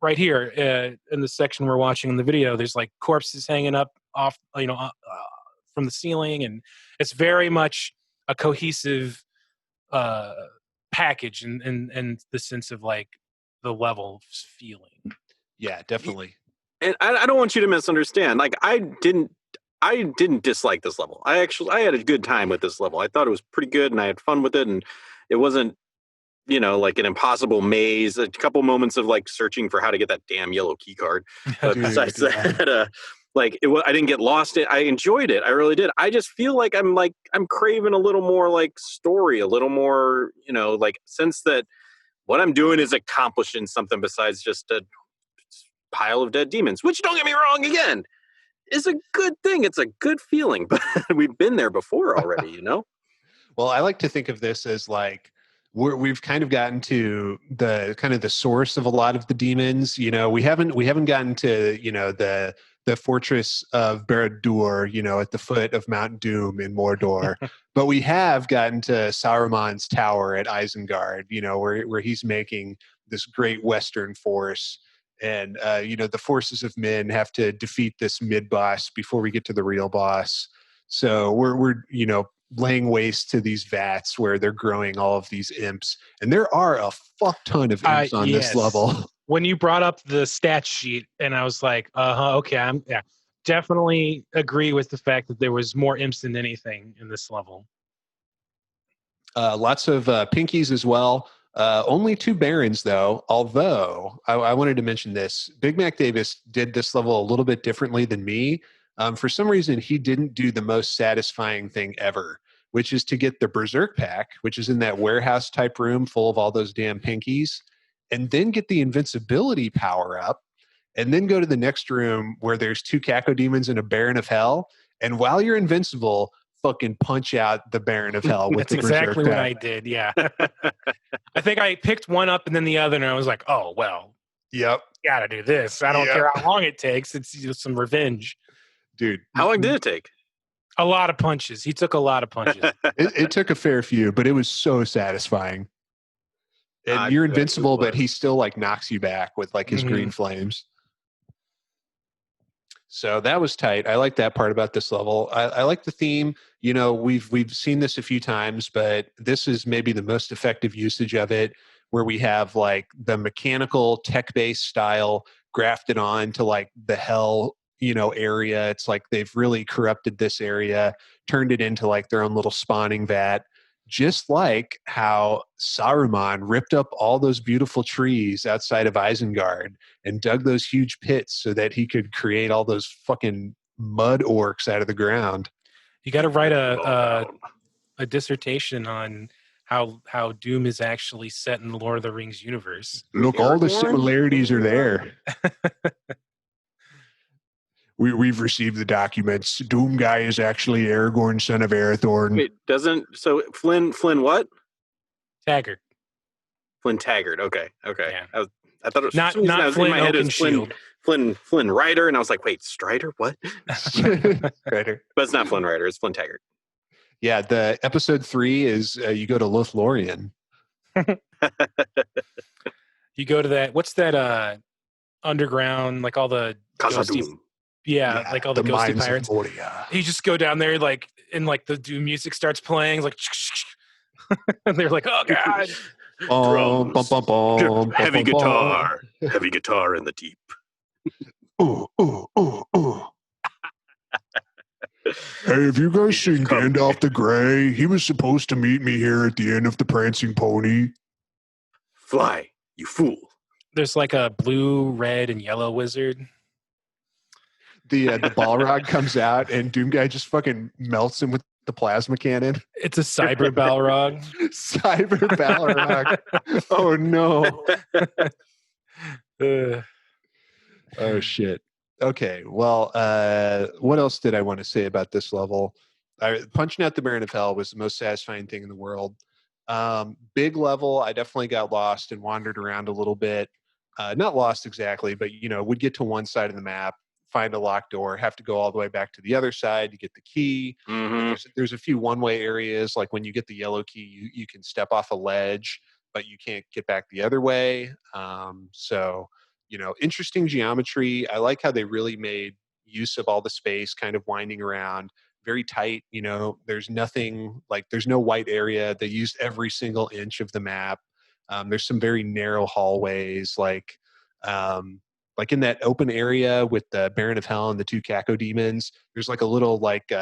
right here in the section we're watching in the video, there's like corpses hanging up off, from the ceiling, and it's very much a cohesive package and the sense of like the level feeling. Yeah, definitely. And I don't want you to misunderstand. Like I didn't dislike this level. I had a good time with this level. I thought it was pretty good, and I had fun with it, and it wasn't like an impossible maze. A couple moments of like searching for how to get that damn yellow key card. But besides that, I didn't get lost. I enjoyed it. I really did. I just feel like I'm craving a little more like story, a little more, like sense that what I'm doing is accomplishing something besides just a pile of dead demons, which, don't get me wrong, again, is a good thing. It's a good feeling, but we've been there before already, Well, I like to think of this as like we've kind of gotten to the source of a lot of the demons. We haven't gotten to the fortress of Barad-dûr, at the foot of Mount Doom in Mordor, but we have gotten to Saruman's tower at Isengard, where he's making this great Western force. And, the forces of men have to defeat this mid-boss before we get to the real boss. So we're laying waste to these vats where they're growing all of these imps. And there are a fuck ton of imps on this level. When you brought up the stat sheet, and I was like, okay, definitely agree with the fact that there was more imps than anything in this level. Lots of pinkies as well. Only 2 barons, though, although I wanted to mention this. Big Mac Davis did this level a little bit differently than me. For some reason, he didn't do the most satisfying thing ever, which is to get the Berserk pack, which is in that warehouse type room full of all those damn pinkies, and then get the invincibility power up, and then go to the next room where there's 2 Cacodemons and a Baron of Hell. And while you're invincible, fucking punch out the Baron of Hell with the Berserk exactly pack. what I did. Yeah. I think I picked one up and then the other, and I was like, oh, well, yep, gotta do this. I don't care how long it takes. It's some revenge. Dude. How long did it take? A lot of punches. He took a lot of punches. It took a fair few, but it was so satisfying. And you're invincible, but he still like knocks you back with like his green flames. So that was tight. I like that part about this level. I like the theme. We've seen this a few times, but this is maybe the most effective usage of it, where we have like the mechanical tech-based style grafted on to like the hell, area. It's like they've really corrupted this area, turned it into like their own little spawning vat. Just like how Saruman ripped up all those beautiful trees outside of Isengard and dug those huge pits so that he could create all those fucking mud orcs out of the ground. You got to write a dissertation on how Doom is actually set in the Lord of the Rings universe. Look, all the similarities are there. We've received the documents. Doom guy is actually Aragorn, son of Arathorn. Wait, Flynn what? Taggart. Flynn Taggart. Okay. Yeah. I thought it was, Not for some reason I was in Flynn my head as Oakenshield. Flynn Rider, and I was like, wait, Strider? What? Strider. But it's not Flynn Rider. It's Flynn Taggart. Yeah, the episode 3 is you go to Lothlorien. You go to that. What's that? Underground, like all the ghosty. Khazad-dûm. Yeah, like all the ghosty mines pirates. of Moria. You just go down there, like, and like the Doom music starts playing, like, and they're like, "Oh God!" Drums. Heavy guitar in the deep. Ooh, ooh, ooh, ooh. Hey, have you guys seen Gandalf the Grey? He was supposed to meet me here at the end of the Prancing Pony. Fly, you fool. There's like a blue, red, and yellow wizard. The Balrog comes out, and Doom Guy just fucking melts him with the plasma cannon. It's a cyber Balrog. Cyber Balrog. Oh, no. Oh, shit. Okay, well, what else did I want to say about this level? Punching out the Baron of Hell was the most satisfying thing in the world. Big level, I definitely got lost and wandered around a little bit. Not lost exactly, but, would get to one side of the map, find a locked door, have to go all the way back to the other side to get the key. Mm-hmm. There's a few one-way areas, like when you get the yellow key, you can step off a ledge, but you can't get back the other way. So, interesting geometry. I like how they really made use of all the space, kind of winding around, very tight. There's nothing, like there's no white area. They used every single inch of the map. There's some very narrow hallways, like in that open area with the Baron of Hell and the 2 Caco demons. There's like a little like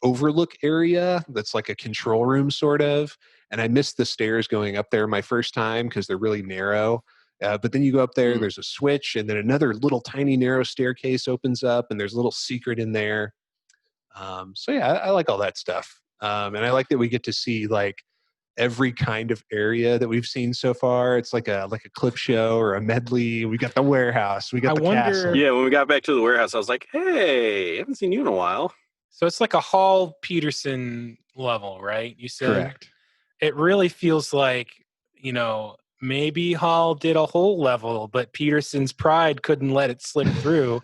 overlook area that's like a control room sort of. And I missed the stairs going up there my first time because they're really narrow. But then you go up there, there's a switch, and then another little tiny narrow staircase opens up, and there's a little secret in there. So yeah, I like all that stuff. And I like that we get to see like every kind of area that we've seen so far. It's like a clip show or a medley. We got the warehouse. We got the castle. Yeah, when we got back to the warehouse, I was like, hey, I haven't seen you in a while. So it's like a Hall Peterson level, right? You said? Correct. It really feels like, maybe Hall did a whole level, but Peterson's pride couldn't let it slip through.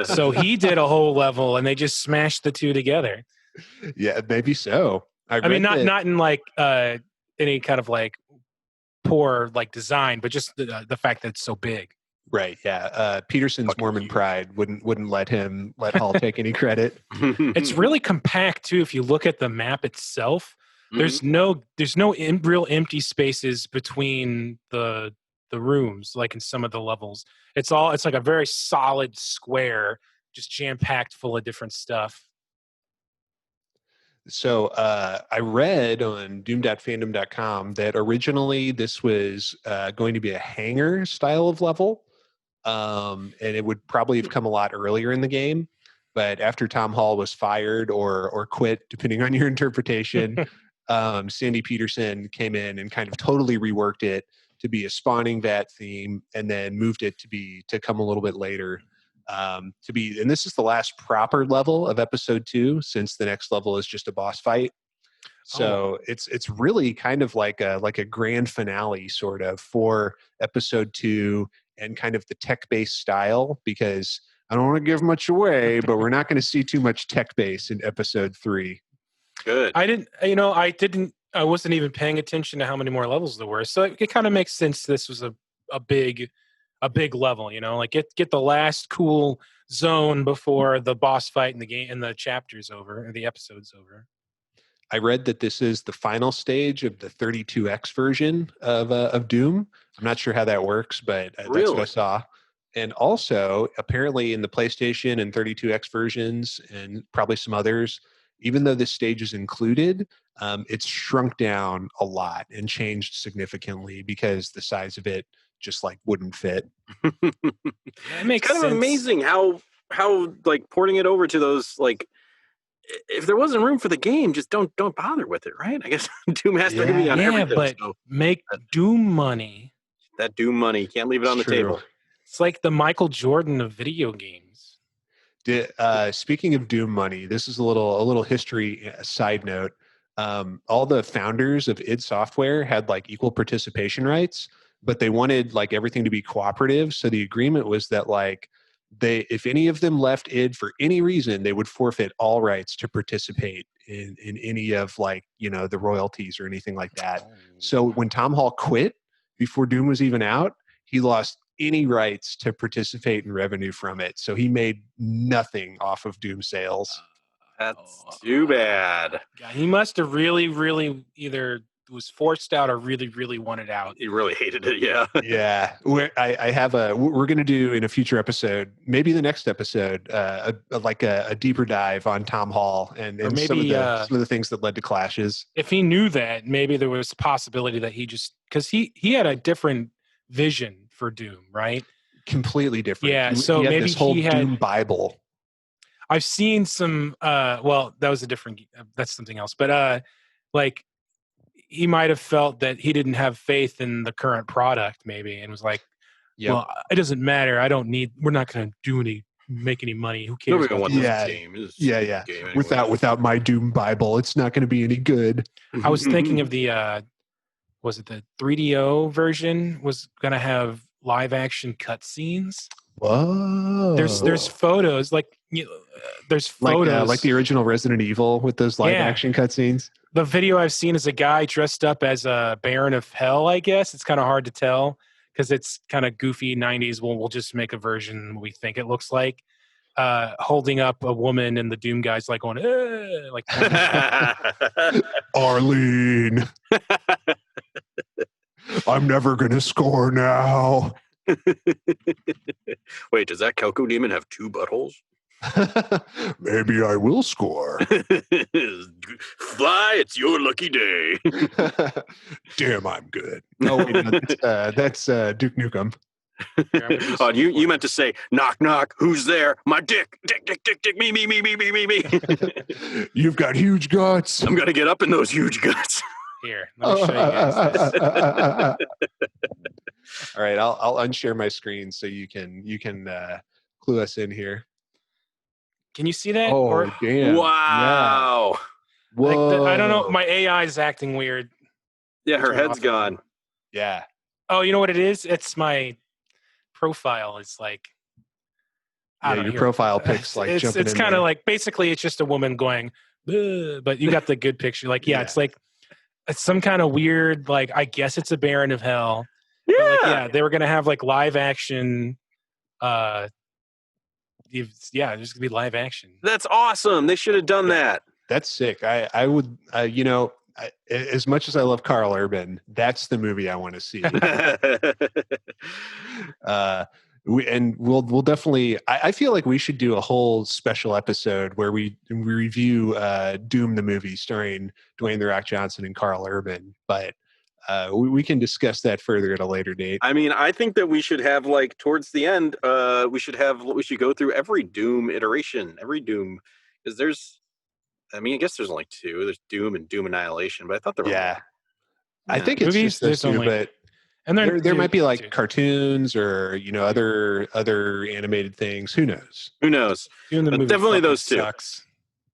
So he did a whole level, and they just smashed the two together. Yeah, maybe so. I mean, not in like any kind of like poor like design, but just the fact that it's so big. Right. Yeah. Peterson's Mormon pride wouldn't let Hall take any credit. It's really compact too. If you look at the map itself, there's no real empty spaces between the rooms, like in some of the levels. It's like a very solid square, just jam packed full of different stuff. So I read on doom.fandom.com that originally this was going to be a hangar style of level. And it would probably have come a lot earlier in the game. But after Tom Hall was fired or quit, depending on your interpretation, Sandy Peterson came in and kind of totally reworked it to be a spawning vat theme, and then moved it to come a little bit later. And this is the last proper level of episode 2, since the next level is just a boss fight. So it's really kind of like a grand finale sort of for episode 2, and kind of the tech-based style, because I don't want to give much away, but we're not going to see too much tech base in episode 3. Good. I wasn't even paying attention to how many more levels there were. So it kind of makes sense this was a big level, like get the last cool zone before the boss fight in the game and the chapter's over or the episode's over. I read that this is the final stage of the 32X version of Doom. I'm not sure how that works, but that's what I saw. And also, apparently in the PlayStation and 32X versions, and probably some others, even though this stage is included, it's shrunk down a lot and changed significantly because the size of it just like wouldn't fit. It makes kind of amazing how like porting it over to those, like, if there wasn't room for the game, just don't bother with it, right? I guess Doom has to be on everything. But make Doom money. That Doom money, can't leave it on the table. It's like the Michael Jordan of video games. Speaking of Doom money, this is a little history side note. all the founders of id Software had like equal participation rights, but they wanted like everything to be cooperative. So the agreement was that like if any of them left id for any reason, they would forfeit all rights to participate in any of like, the royalties or anything like that. So when Tom Hall quit before Doom was even out, he lost any rights to participate in revenue from it. So he made nothing off of Doom sales. That's too bad. Yeah, he must have really, really either was forced out or really, really wanted out. He really hated it. Yeah. Yeah. We're going to do in a future episode, maybe the next episode, a deeper dive on Tom Hall and maybe some of the things that led to clashes. If he knew that, maybe there was a possibility that because he had a different vision for Doom, right? Completely different. Yeah. So maybe this whole Doom Bible. I've seen some, that was that's something else. But like he might have felt that he didn't have faith in the current product maybe and was like, well, it doesn't matter. We're not going to make any money. Who cares? Nobody wants this game. Yeah. Game anyway. Without my Doom Bible, it's not going to be any good. I was thinking of the, was it the 3DO version was going to have live action cutscenes? Whoa. There's photos there's photos like the original Resident Evil with those live action cutscenes. The video I've seen is a guy dressed up as a Baron of Hell, I guess. It's kind of hard to tell because it's kind of goofy 90s. We'll just make a version we think it looks like. Holding up a woman and the Doom guy's like going, like Arlene. I'm never going to score now. Wait, does that Kelko demon have 2 buttholes? Maybe I will score. Fly, it's your lucky day. Damn, I'm good. No, wait, no, that's Duke Nukem. Oh, you meant to say, knock, knock, who's there? My dick, dick, me. You've got huge guts. I'm going to get up in those huge guts. Here, let me show you guys this. All right, I'll unshare my screen so you can clue us in here. Can you see that? Oh, damn. Wow. Yeah. Whoa. I don't know. My AI is acting weird. Yeah, her head's gone. Yeah. Oh, you know what it is? It's my profile. It's like... your profile pics like jumping in. It's kind of like, basically, it's just a woman going, but you got the good picture. Like, it's like, it's some kind of weird, like, I guess it's a Baron of Hell. Yeah. They were going to have like live action... there's going to be live action. That's awesome. They should have done that. That's sick. I would, as much as I love Carl Urban, that's the movie I want to see. We'll definitely, I feel like we should do a whole special episode where we review Doom the movie starring Dwayne "The Rock" Johnson and Carl Urban, but we can discuss that further at a later date. I mean, I think that we should have like towards the end, we should go through every Doom iteration, every Doom, because I guess there's only 2. There's Doom and Doom Annihilation, but I thought there were more. I think it's movies, just those 2, but and there might be like cartoons or other animated things. Who knows? Doom the movie definitely those 2. Sucks.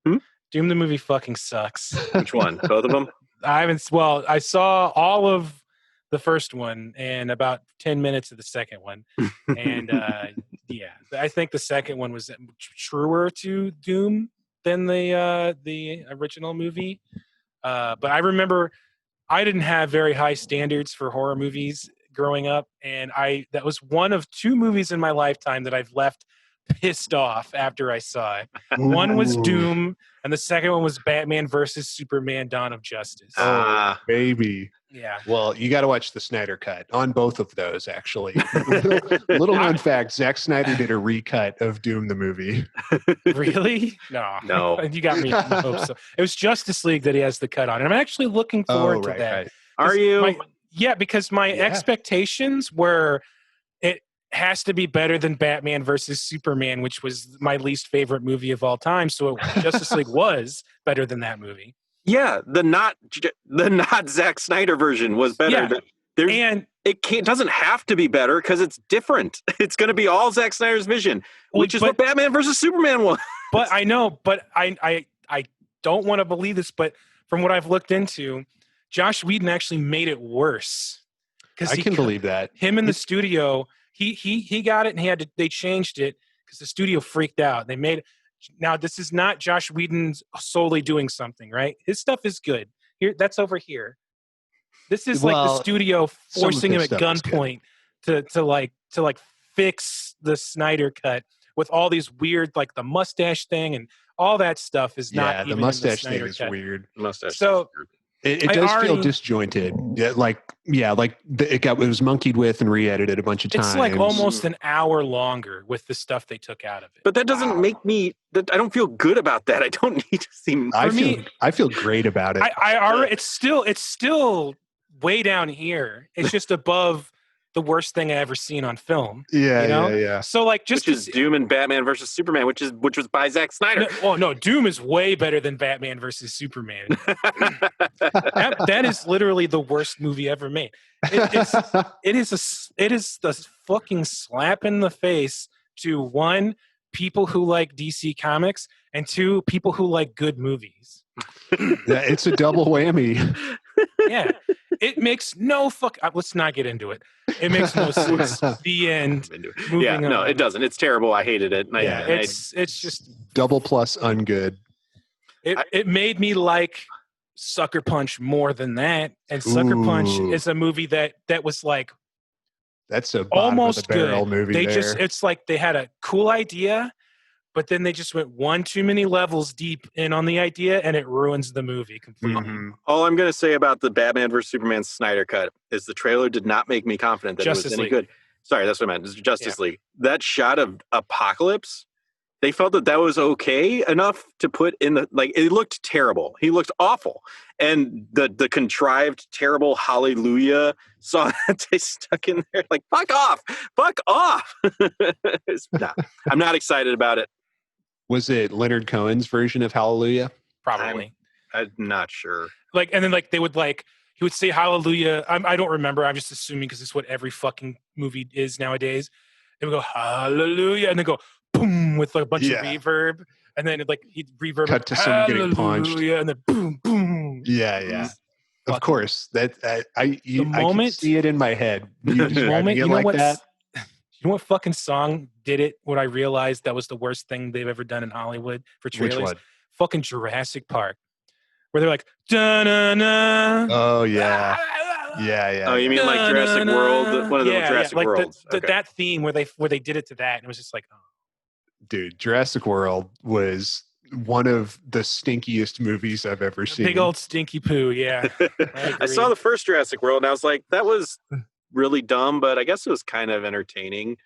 Doom the movie fucking sucks. Which one? Both of them? I saw all of the first one and about 10 minutes of the second one. And I think the second one was truer to Doom than the original movie. But I remember I didn't have very high standards for horror movies growing up. And that was one of 2 movies in my lifetime that I've left pissed off after I saw it. One was Doom, and the second one was Batman versus Superman: Dawn of Justice. Ah, baby. Yeah. Well, you got to watch the Snyder cut on both of those, actually. Little known fact, Zack Snyder did a recut of Doom the movie. Really? No. You got me. I hope so. It was Justice League that he has the cut on, and I'm actually looking forward to that. Right. Are you? Because my expectations were it has to be better than Batman versus Superman, which was my least favorite movie of all time. So Justice League was better than that movie. Yeah, the not Zack Snyder version was better. Yeah. It doesn't have to be better because it's different. It's going to be all Zack Snyder's vision, which is what Batman versus Superman was. But I know, but I don't want to believe this, but from what I've looked into, Josh Whedon actually made it worse. I can believe that. Him in the studio, he got it and they changed it because the studio freaked out. They made now this is not Josh Whedon solely doing something, right? His stuff is good. Here, that's over here. This is like the studio forcing him at gunpoint to fix the Snyder cut with all these weird, like the mustache thing and all that stuff is not even the mustache in the thing is cut. weird. Mustache. So it does feel disjointed. It was monkeyed with and re-edited a bunch of times. It's like almost an hour longer with the stuff they took out of it. But that doesn't make me. I don't feel good about that. I don't need to see. I feel great about it. It's still way down here. It's just above the worst thing I ever seen on film. Yeah. So like, which is Doom and Batman versus Superman, which was by Zack Snyder. No, Doom is way better than Batman versus Superman. that is literally the worst movie ever made. It is the fucking slap in the face to one, people who like DC Comics, and two, people who like good movies. It's a double whammy. Yeah. It makes no let's not get into it. It makes no sense. The end. Yeah, no, it doesn't. It's terrible. I hated it. It's just double plus ungood. It made me like Sucker Punch more than that. And Sucker Punch is a movie that was like that's a almost barrel good movie. It's like they had a cool idea, but then they just went one too many levels deep in on the idea, and it ruins the movie completely. Mm-hmm. All I'm going to say about the Batman vs. Superman Snyder cut is the trailer did not make me confident that it was any good. Sorry, that's what I meant. It's Justice League. That shot of Apocalypse, they felt that was okay enough to put in it looked terrible. He looked awful. And the contrived, terrible Hallelujah song that they stuck in there, like, fuck off. I'm not excited about it. Was it Leonard Cohen's version of Hallelujah? Probably. I'm not sure. And then he would say Hallelujah. I don't remember. I'm just assuming because it's what every fucking movie is nowadays. It would go Hallelujah, and then go boom with a bunch of reverb, and then he'd reverb. Cut to someone getting punched, and then boom, boom. Yeah. Of course, I can see it in my head. You describing it like that. You know what fucking song did it? What I realized that was the worst thing they've ever done in Hollywood for trailers? Which one? Fucking Jurassic Park. Where they're like, da-na-na. Oh, yeah. Yeah. Oh, you mean like Jurassic World? One of the Jurassic Worlds. That theme where they did it to that, and it was just like, oh. Dude, Jurassic World was one of the stinkiest movies I've ever seen. Big old stinky poo, yeah. I saw the first Jurassic World, and I was like, that was really dumb, but I guess it was kind of entertaining.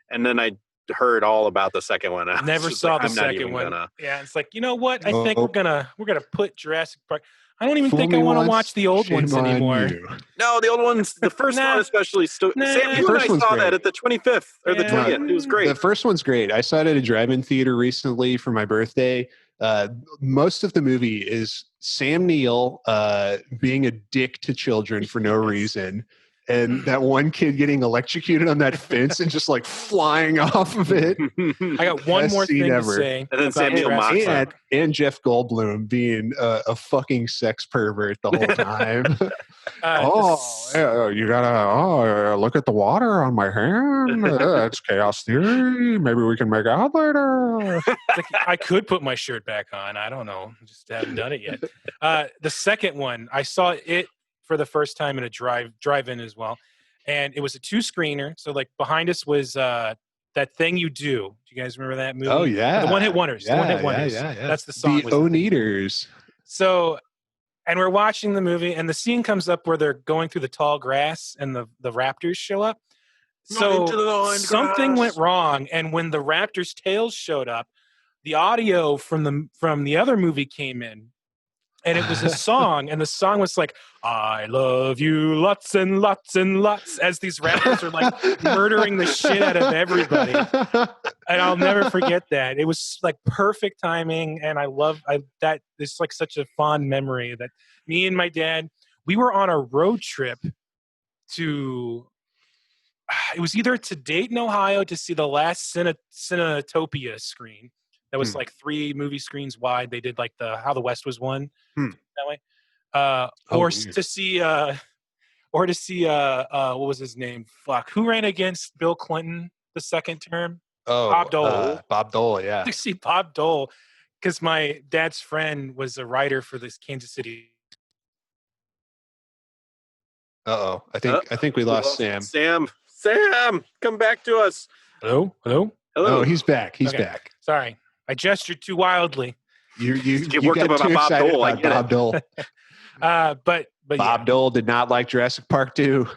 And then I heard all about the second one. Never saw the second one. Yeah, it's like, you know what? I think we're gonna put Jurassic Park. I don't even think I want to watch the old ones anymore. No, the old ones, the first one especially. Sam, you and I saw that at the 25th or the 20th. It was great. The first one's great. I saw it at a drive-in theater recently for my birthday. Most of the movie is Sam Neill being a dick to children for no reason. And that one kid getting electrocuted on that fence and just flying off of it. I got one more thing to say. And then Sam Neill and Jeff Goldblum being a fucking sex pervert the whole time. You gotta look at the water on my hand. That's chaos theory. Maybe we can make out later. I could put my shirt back on. I don't know. Just haven't done it yet. The second one, I saw it for the first time in a drive-in as well, and it was a 2-screener. So behind us was That Thing You Do. Do you guys remember that movie? Oh yeah, the One-Hit Wonders. Yeah, the One-Hit Wonders. Yeah. That's the song. The Oneaters. So, and we're watching the movie, and the scene comes up where they're going through the tall grass, and the raptors show up. So something went wrong, and when the raptors' tails showed up, the audio from the other movie came in. And it was a song, and the song was like, I love you lots and lots and lots, as these rappers are murdering the shit out of everybody. And I'll never forget that. It was perfect timing, and I love that. It's such a fond memory that me and my dad, we were on a road trip to, it was either to Dayton, Ohio to see the last Cinetopia screen. That was 3 movie screens wide. They did How the West Was Won that way. Or weird. to see what was his name? Fuck, who ran against Bill Clinton the second term? Bob Dole. Bob Dole, yeah. To see Bob Dole, because my dad's friend was a writer for this Kansas City. I think we lost Sam. Sam, come back to us. Hello. Oh, he's back. He's Okay. back. Sorry, I gestured too wildly. You Get worked got up too about Bob excited Dole. I about get Bob it. Dole. But Bob Dole did not like Jurassic Park 2.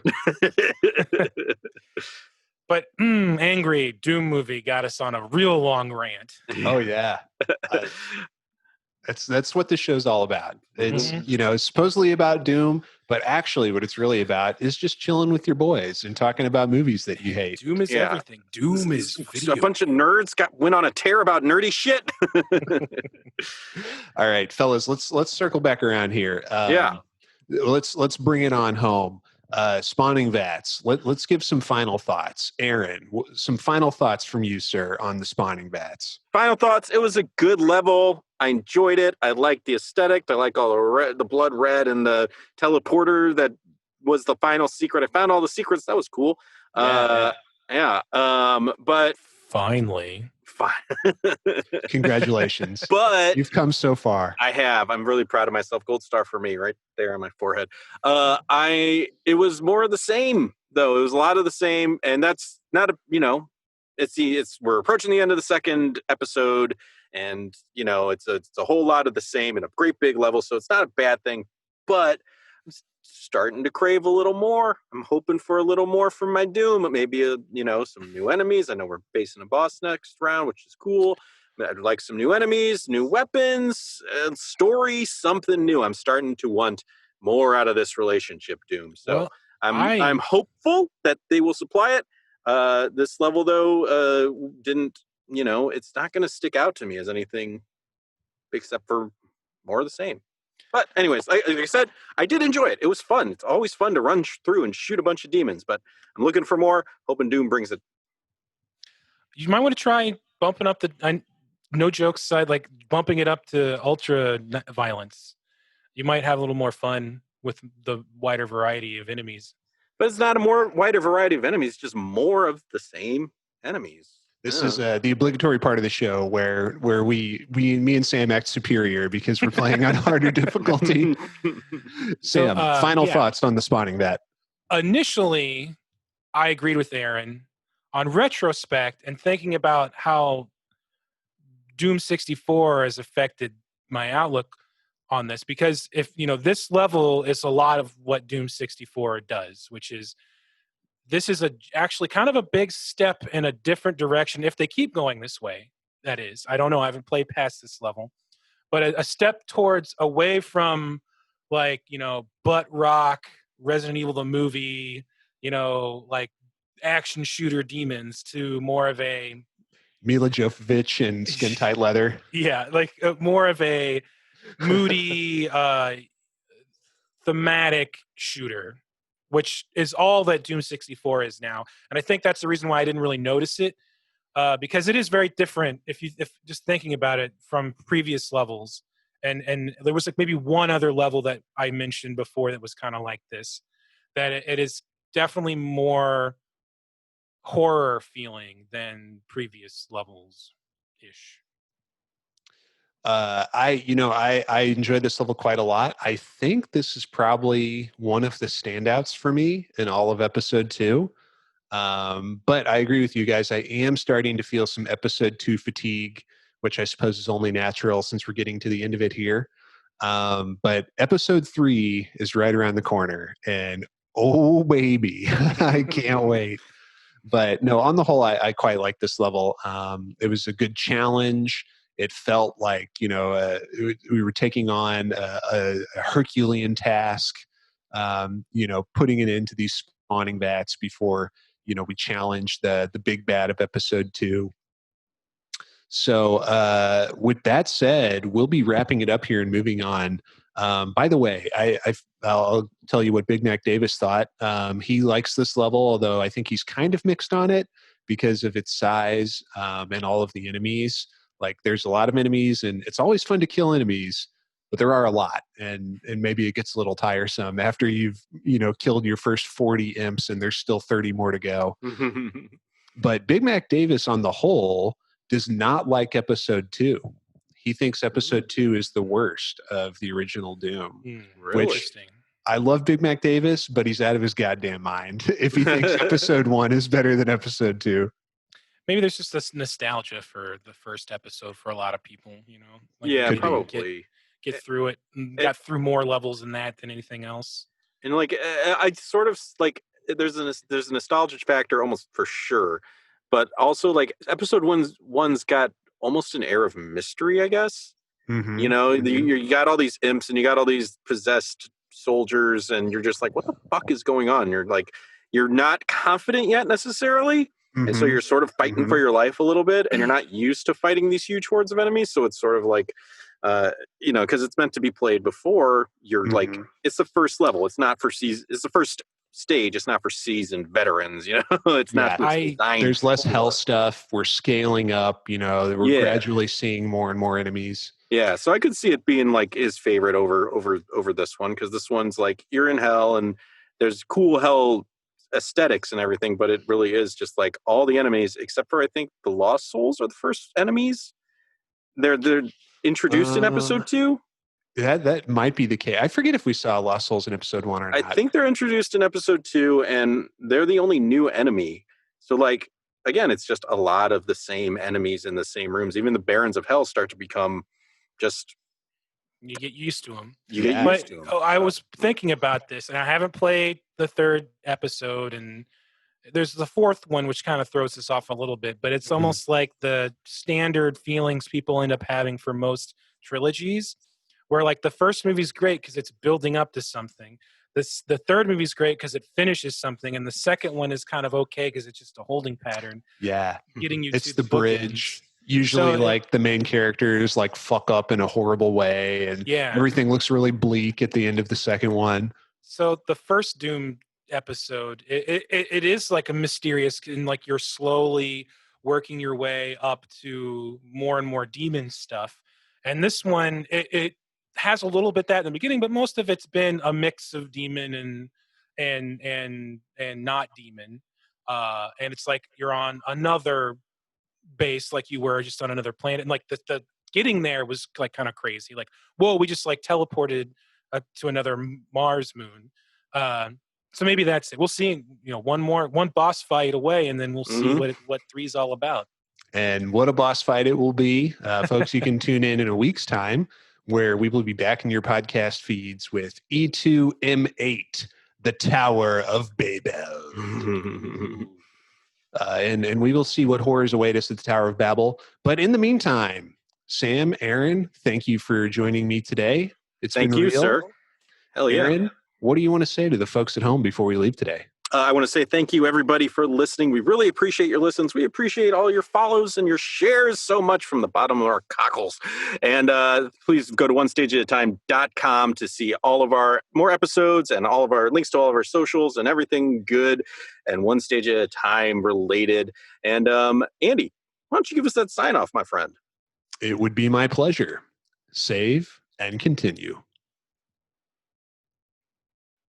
But angry Doom movie got us on a real long rant. Oh yeah. That's what this show's all about. It's it's supposedly about Doom, but actually what it's really about is just chilling with your boys and talking about movies that you hate. Doom is everything. Doom is video. A bunch of nerds went on a tear about nerdy shit. All right, fellas, let's circle back around here. Let's bring it on home. Spawning Vats. Let's give some final thoughts. Aaron, some final thoughts from you, sir, on the Spawning Vats. Final thoughts. It was a good level. I enjoyed it. I liked the aesthetic. I like all the blood red and the teleporter that was the final secret. I found all the secrets. That was cool. But finally. Congratulations. But you've come so far. I have. I'm really proud of myself. Gold star for me right there on my forehead. It was more of the same though. It was a lot of the same, and that's not we're approaching the end of the second episode, and it's a whole lot of the same in a great big level, so it's not a bad thing, but I'm starting to crave a little more. I'm hoping for a little more from my Doom. Maybe some new enemies. I know we're facing a boss next round, which is cool. I'd like some new enemies, new weapons, story, something new. I'm starting to want more out of this relationship, Doom. So I'm hopeful that they will supply it. This level though didn't. It's not going to stick out to me as anything except for more of the same. But anyways, like I said, I did enjoy it. It was fun. It's always fun to run through and shoot a bunch of demons, but I'm looking for more, hoping Doom brings it. You might want to try bumping up no jokes aside, like bumping it up to ultra violence. You might have a little more fun with the wider variety of enemies. But it's not a more wider variety of enemies, it's just more of the same enemies. This is the obligatory part of the show where me and Sam act superior because we're playing on harder difficulty. Sam, final thoughts on the Spawning Vat. Initially, I agreed with Aaron. On retrospect and thinking about how Doom 64 has affected my outlook on this, because if this level is a lot of what Doom 64 does, which is this is actually kind of a big step in a different direction if they keep going this way. That is, I don't know, I haven't played past this level, but a step towards away from butt rock Resident Evil the movie, like action shooter demons, to more of a Mila Jovovich and skin tight leather. Yeah, like more of a moody thematic shooter, which is all that Doom 64 is now. And I think that's the reason why I didn't really notice it, because it is very different if just thinking about it from previous levels. And there was like maybe one other level that I mentioned before that was kind of like this, that it is definitely more horror feeling than previous levels ish. I enjoyed this level quite a lot. I think this is probably one of the standouts for me in all of episode 2. But I agree with you guys. I am starting to feel some episode 2 fatigue, which I suppose is only natural since we're getting to the end of it here. But episode 3 is right around the corner, and oh baby, I can't wait. But no, on the whole, I quite like this level. It was a good challenge. It felt like, we were taking on a Herculean task, putting it into these spawning vats before, we challenged the big bad of episode 2. So with that said, we'll be wrapping it up here and moving on. By the way, I'll tell you what Big Neck Davis thought. He likes this level, although I think he's kind of mixed on it because of its size and all of the enemies. Like, there's a lot of enemies, and it's always fun to kill enemies, but there are a lot, and maybe it gets a little tiresome after you've killed your first 40 imps and there's still 30 more to go. But Big Mac Davis on the whole does not like episode 2. He thinks episode 2 is the worst of the original Doom. Really? Interesting. I love Big Mac Davis, but he's out of his goddamn mind if he thinks episode 1 is better than episode 2. Maybe there's just this nostalgia for the first episode for a lot of people, Like yeah, maybe probably. Get through it. Got through more levels in that than anything else. And like, I sort of like, there's a nostalgia factor almost for sure, but also like episode one's got almost an air of mystery, I guess. Mm-hmm. You got all these imps and you got all these possessed soldiers, and you're just like, what the fuck is going on? You're like, you're not confident yet necessarily. And so you're sort of fighting for your life a little bit, and you're not used to fighting these huge hordes of enemies. So it's sort of like, because it's meant to be played before you're like, it's the first level. It's not for it's the first stage. It's not for seasoned veterans. It's not. There's less hell stuff. We're scaling up. We're gradually seeing more and more enemies. Yeah, so I could see it being like his favorite over this one, because this one's like, you're in hell and there's cool hell aesthetics and everything, but it really is just like all the enemies except for, I think, the Lost Souls are the first enemies. They're introduced in episode 2. That might be the case. I forget if we saw Lost Souls in episode 1 or not. I think they're introduced in episode 2, and they're the only new enemy. So like, again, it's just a lot of the same enemies in the same rooms. Even the Barons of Hell start to become just... You get used to them. I was thinking about this, and I haven't played the 3rd episode, and there's the 4th one, which kind of throws us off a little bit, but it's almost like the standard feelings people end up having for most trilogies, where like the first movie's great because it's building up to something. The 3rd movie's great because it finishes something, and the 2nd one is kind of okay because it's just a holding pattern. Yeah. Getting you it's to the bridge. Usually, like, the main characters, like, fuck up in a horrible way, and everything looks really bleak at the end of the 2nd one. So the first Doom episode, it is, like, a mysterious, and, like, you're slowly working your way up to more and more demon stuff. And this one, it has a little bit that in the beginning, but most of it's been a mix of demon and not demon. And it's like you're on another base, like you were just on another planet, and like the getting there was like kind of crazy, like, whoa, we just like teleported to another Mars moon. So maybe that's it. We'll see, one boss fight away, and then we'll see what 3's all about. And what a boss fight it will be. Folks, you can tune in a week's time, where we will be back in your podcast feeds with E2M8, the Tower of Babel. And we will see what horrors await us at the Tower of Babel. But in the meantime, Sam, Aaron, thank you for joining me today. Thank you, sir. Hell yeah. Aaron, what do you want to say to the folks at home before we leave today? I want to say thank you, everybody, for listening. We really appreciate your listens. We appreciate all your follows and your shares so much from the bottom of our cockles. And please go to onestageatatime.com to see all of our more episodes and all of our links to all of our socials and everything good and One Stage at a Time related. And Andy, why don't you give us that sign off, my friend? It would be my pleasure. Save and continue.